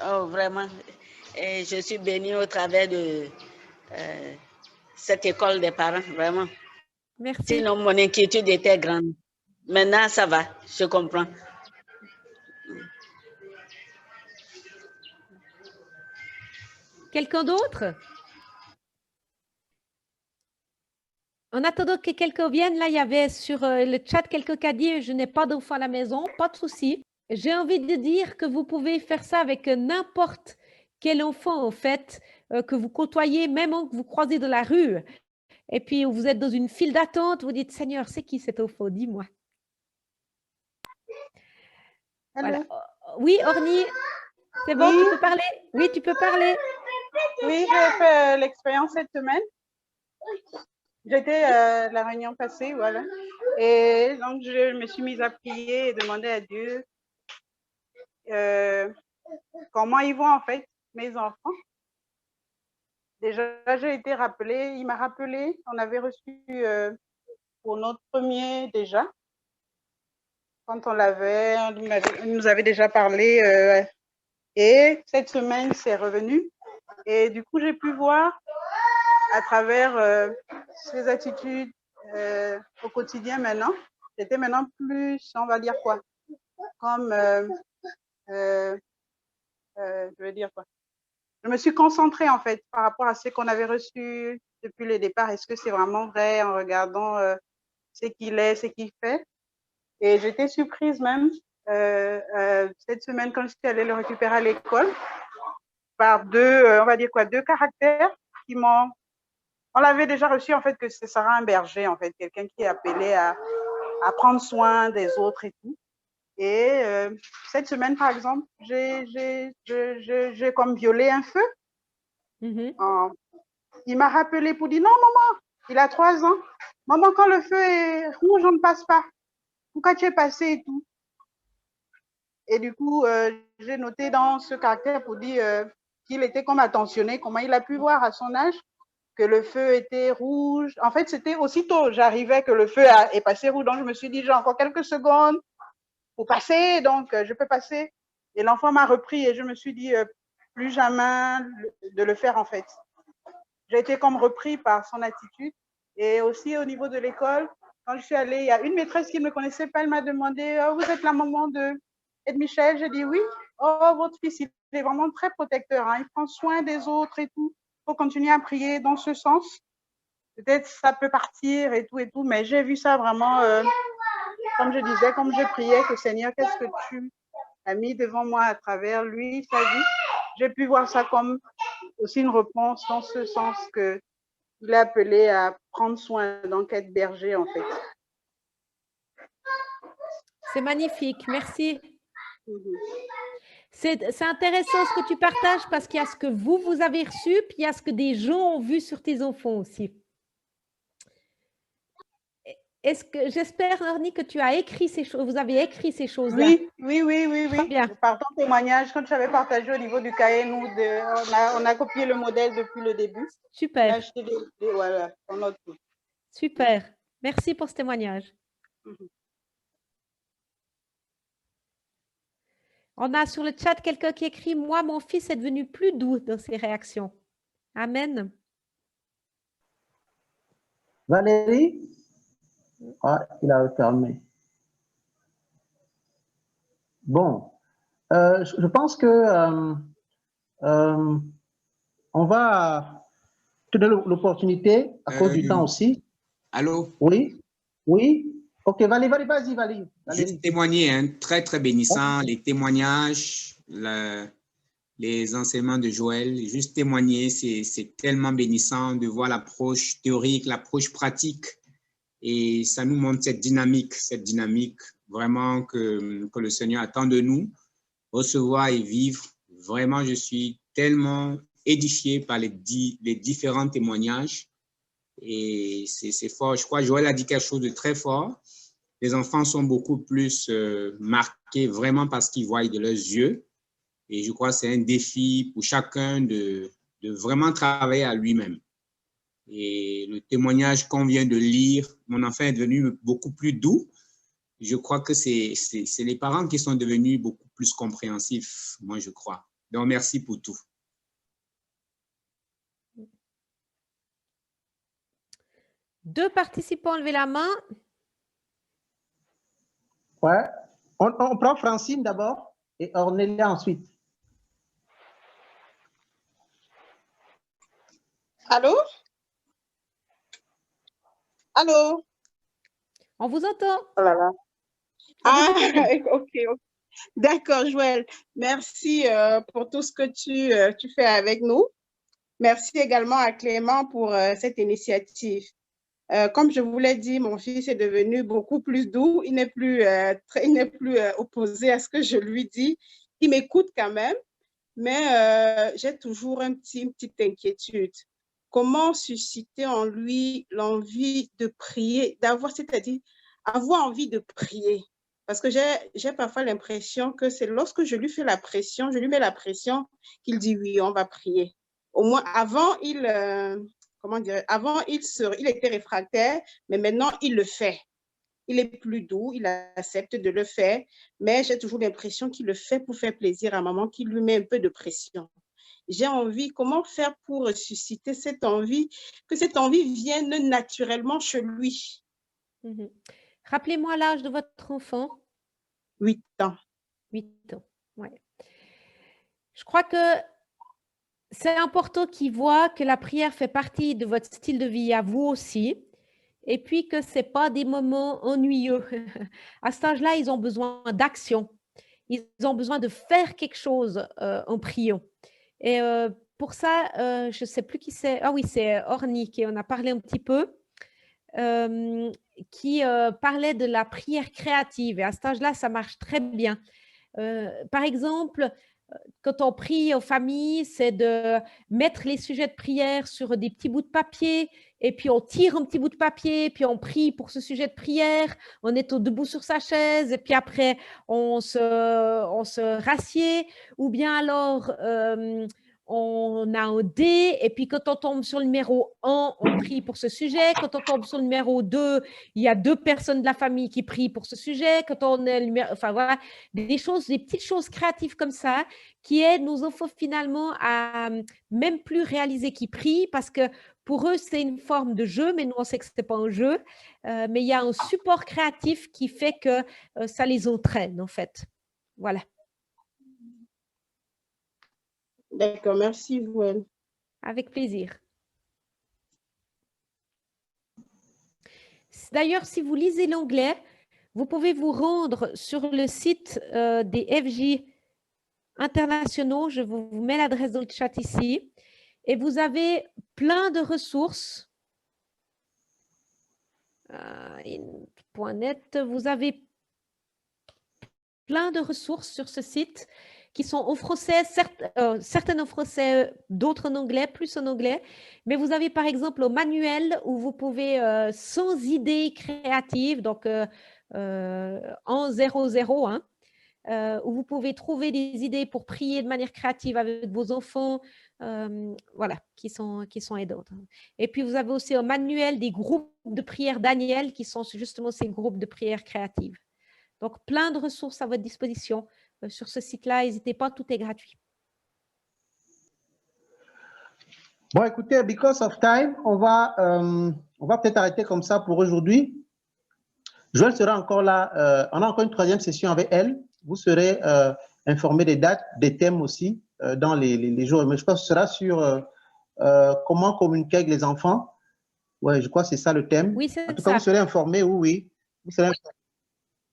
Oh, vraiment. Et je suis bénie au travers de cette école des parents, vraiment. Merci. Sinon, mon inquiétude était grande. Maintenant, ça va, je comprends. Quelqu'un d'autre? En attendant que quelqu'un vienne, là, il y avait sur le chat quelqu'un qui a dit « Je n'ai pas d'enfant à la maison », pas de souci. J'ai envie de dire que vous pouvez faire ça avec n'importe quel enfant, en fait, que vous côtoyez, même que vous croisez dans la rue. Et puis, vous êtes dans une file d'attente, vous dites « Seigneur, c'est qui cet enfant? Dis-moi. » Voilà. Oui, Orny, c'est bon, tu peux parler? Oui, tu peux parler. Oui, j'ai fait l'expérience cette semaine. J'étais la réunion passée, voilà. Et donc, je me suis mise à prier et demander à Dieu comment ils vont, en fait, mes enfants. Déjà, j'ai été rappelée, il m'a rappelé, on avait reçu pour notre premier déjà. Quand on l'avait, il nous avait déjà parlé. Et cette semaine, c'est revenu. Et du coup, j'ai pu voir à travers ses attitudes au quotidien maintenant. C'était maintenant plus, on va dire quoi, comme, je veux dire quoi. Je me suis concentrée en fait par rapport à ce qu'on avait reçu depuis le départ. Est-ce que c'est vraiment vrai en regardant ce qu'il est, ce qu'il fait? Et j'étais surprise même cette semaine quand je suis allée le récupérer à l'école par deux, on va dire quoi, deux caractères qui m'ont... On l'avait déjà reçu en fait que ce sera un berger en fait, quelqu'un qui est appelé à prendre soin des autres et tout. Et cette semaine, par exemple, j'ai comme violé un feu. Il m'a rappelé pour dire non, maman, il a 3 ans. Maman, quand le feu est rouge, on ne passe pas. Pourquoi tu es passé et tout? Et du coup, j'ai noté dans ce caractère pour dire qu'il était comme attentionné, comment il a pu voir à son âge que le feu était rouge. En fait, c'était aussitôt, j'arrivais que le feu est passé rouge. Donc, je me suis dit, j'ai encore quelques secondes pour passer, donc je peux passer. Et l'enfant m'a repris et je me suis dit, plus jamais de le faire en fait. J'ai été comme repris par son attitude. Et aussi au niveau de l'école, quand je suis allée, il y a une maîtresse qui ne me connaissait pas, elle m'a demandé, oh, vous êtes la maman de Ed Michel? J'ai dit oui. Oh, votre fils, il est vraiment très protecteur, hein. Il prend soin des autres et tout. Il faut continuer à prier dans ce sens. Peut-être ça peut partir et tout, mais j'ai vu ça vraiment... comme je disais, comme je priais, que Seigneur, qu'est-ce que tu as mis devant moi à travers lui, sa vie? J'ai pu voir ça comme aussi une réponse dans ce sens qu'il est appelé à prendre soin, donc être berger en fait. C'est magnifique, merci. C'est intéressant ce que tu partages parce qu'il y a ce que vous avez reçu, puis il y a ce que des gens ont vu sur tes enfants aussi. Est-ce que j'espère, Orny, que tu as écrit ces choses, vous avez écrit ces choses-là? Oui. Très bien. Par ton témoignage, quand j'avais partagé au niveau du cahier, nous, on a copié le modèle depuis le début. Super. On a acheté voilà, on note tout. Super. Merci pour ce témoignage. On a sur le chat quelqu'un qui écrit « Moi, mon fils est devenu plus doux dans ses réactions. » Amen. Valérie? Ah, il a fermé. Bon, je pense que on va te donner l'opportunité, à cause du temps aussi. Allô? Oui. Ok, Valérie, vas-y, Valérie. Juste témoigner, hein, très, très bénissant, les témoignages, les enseignements de Joël, juste témoigner, c'est tellement bénissant de voir l'approche théorique, l'approche pratique. Et ça nous montre cette dynamique vraiment que le Seigneur attend de nous, recevoir et vivre. Vraiment, je suis tellement édifié par les différents témoignages. Et c'est fort. Je crois que Joël a dit quelque chose de très fort. Les enfants sont beaucoup plus marqués vraiment par ce qu'ils voient de leurs yeux. Et je crois que c'est un défi pour chacun de vraiment travailler à lui-même. Et le témoignage qu'on vient de lire, mon enfant est devenu beaucoup plus doux. Je crois que c'est les parents qui sont devenus beaucoup plus compréhensifs, moi je crois. Donc merci pour tout. Deux participants, levez la main. Ouais. On prend Francine d'abord et Ornelia ensuite. Allô? Allô? On vous entend. Oh là là. Ah, ok. D'accord, Joël. Merci pour tout ce que tu fais avec nous. Merci également à Clément pour cette initiative. Comme je vous l'ai dit, mon fils est devenu beaucoup plus doux. Il n'est plus, opposé à ce que je lui dis. Il m'écoute quand même, mais j'ai toujours une petite inquiétude. Comment susciter en lui l'envie de prier, c'est-à-dire avoir envie de prier? Parce que j'ai parfois l'impression que c'est lorsque je lui mets la pression, qu'il dit oui, on va prier. Au moins, avant, il était réfractaire, mais maintenant, il le fait. Il est plus doux, il accepte de le faire, mais j'ai toujours l'impression qu'il le fait pour faire plaisir à maman, qu'il lui met un peu de pression. J'ai envie, comment faire pour susciter cette envie, que cette envie vienne naturellement chez lui? Rappelez-moi l'âge de votre enfant. 8 ans. 8 ans, ouais. Je crois que c'est important qu'il voit que la prière fait partie de votre style de vie à vous aussi, et puis que ce n'est pas des moments ennuyeux. À cet âge-là, ils ont besoin d'action. Ils ont besoin de faire quelque chose en priant. Et pour ça, je ne sais plus qui c'est. Ah oui, c'est Orny qui en a parlé un petit peu, qui parlait de la prière créative. Et à cet âge-là, ça marche très bien. Par exemple, quand on prie aux familles, c'est de mettre les sujets de prière sur des petits bouts de papier, et puis on tire un petit bout de papier, puis on prie pour ce sujet de prière, on est debout sur sa chaise, et puis après on se rassied, ou bien alors on a un dé, et puis quand on tombe sur le numéro 1, on prie pour ce sujet. Quand on tombe sur le numéro 2, il y a 2 personnes de la famille qui prient pour ce sujet. Quand on est enfin voilà, des petites choses créatives comme ça qui aident nos enfants finalement à même plus réaliser qu'ils prient, parce que pour eux, c'est une forme de jeu, mais nous, on sait que ce n'est pas un jeu. Mais il y a un support créatif qui fait que ça les entraîne, en fait. Voilà. D'accord, merci, Joël. Avec plaisir. D'ailleurs, si vous lisez l'anglais, vous pouvez vous rendre sur le site des FJ internationaux. Je vous mets l'adresse dans le chat ici. Et vous avez plein de ressources. .net, vous avez plein de ressources sur ce site qui sont en français, certaines en français, d'autres en anglais, plus en anglais. Mais vous avez par exemple un manuel où vous pouvez, sans idées créatives, donc en 00, où vous pouvez trouver des idées pour prier de manière créative avec vos enfants, voilà, qui sont aidantes. Et puis, vous avez aussi un manuel des groupes de prière Daniel, qui sont justement ces groupes de prière créative. Donc, plein de ressources à votre disposition sur ce site-là. N'hésitez pas, tout est gratuit. Bon, écoutez, because of time, on va peut-être arrêter comme ça pour aujourd'hui. Joël sera encore là. On a encore une 3e session avec elle. Vous serez informés des dates, des thèmes aussi dans les jours. Mais je pense que ce sera sur comment communiquer avec les enfants. Oui, je crois que c'est ça le thème. Oui, c'est ça. En tout cas, vous serez informés, oui. Vous serez informés.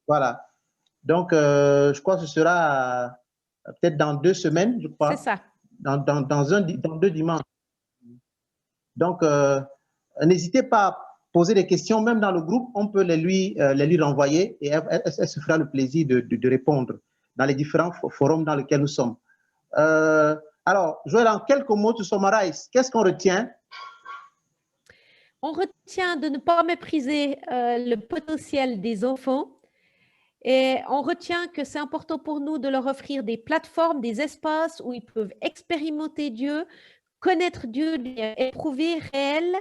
Voilà. Donc, je crois que ce sera peut-être dans 2 semaines, je crois. C'est ça. Dans 2 dimanches. Donc, n'hésitez pas à poser des questions, même dans le groupe, on peut les lui renvoyer et elle se fera le plaisir de répondre dans les différents forums dans lesquels nous sommes. À Alors, Joël, en quelques mots, to summarize, qu'est-ce qu'on retient? On retient de ne pas mépriser le potentiel des enfants et on retient que c'est important pour nous de leur offrir des plateformes, des espaces où ils peuvent expérimenter Dieu, connaître Dieu, éprouver réel,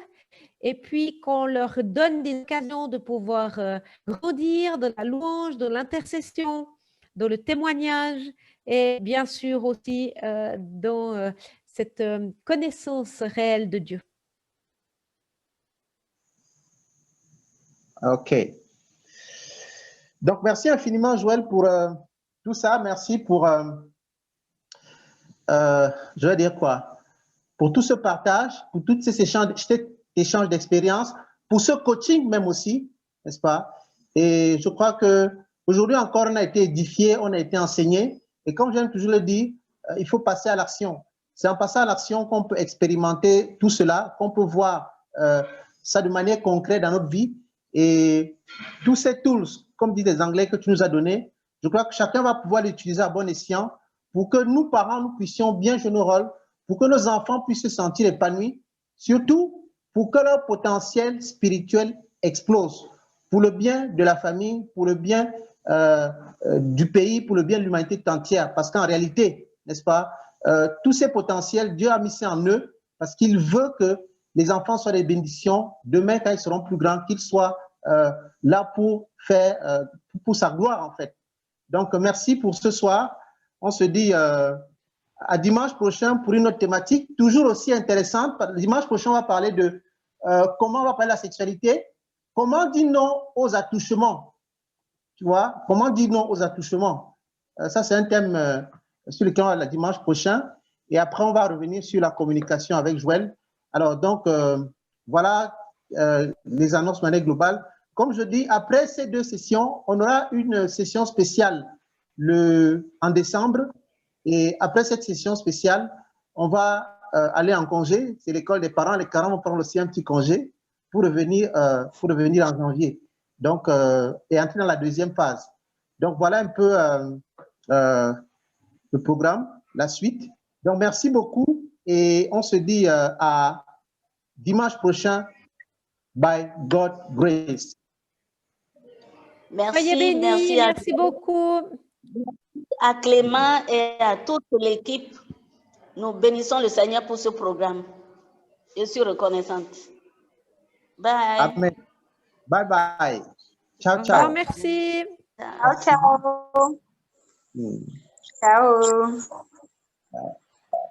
et puis qu'on leur donne des occasions de pouvoir grandir dans la louange, dans l'intercession, dans le témoignage et bien sûr aussi dans cette connaissance réelle de Dieu. OK. Donc, merci infiniment, Joël, pour tout ça. Merci pour, je vais dire quoi, pour tout ce partage, pour tous ces échanges d'expériences, pour ce coaching même aussi, n'est-ce pas? Et je crois qu'aujourd'hui encore, on a été édifié, on a été enseigné. Et comme j'aime toujours le dire, il faut passer à l'action. C'est en passant à l'action qu'on peut expérimenter tout cela, qu'on peut voir ça de manière concrète dans notre vie. Et tous ces tools, comme disent les Anglais, que tu nous as donnés, je crois que chacun va pouvoir l'utiliser à bon escient pour que nous, parents, nous puissions bien jouer nos rôles, pour que nos enfants puissent se sentir épanouis, surtout pour que leur potentiel spirituel explose, pour le bien de la famille, pour le bien du pays, pour le bien de l'humanité entière. Parce qu'en réalité, n'est-ce pas, tous ces potentiels, Dieu a mis ça en eux parce qu'il veut que les enfants soient des bénédictions demain quand ils seront plus grands, qu'ils soient là pour faire, pour sa gloire en fait. Donc, merci pour ce soir. On se dit à dimanche prochain pour une autre thématique, toujours aussi intéressante. Dimanche prochain, on va parler de comment on va parler de la sexualité, comment dire non aux attouchements. Tu vois, comment dire non aux attouchements. Ça, c'est un thème sur lequel on va le dimanche prochain. Et après, on va revenir sur la communication avec Joël. Alors, donc, voilà les annonces de manière globale. Comme je dis, après ces deux sessions, on aura une session spéciale en décembre. Et après cette session spéciale, on va aller en congé. C'est l'école des parents. Les parents vont prendre aussi un petit congé pour revenir en janvier. Donc, et entrer dans la deuxième phase. Donc, voilà un peu le programme, la suite. Donc, merci beaucoup. Et on se dit à dimanche prochain, by God's grace. Merci, Soyez bénis, merci beaucoup. À Clément et à toute l'équipe, nous bénissons le Seigneur pour ce programme. Je suis reconnaissante. Bye. Amen. Bye bye. Ciao, Au ciao. revoir, merci. Ciao, ciao. Mm. Ciao.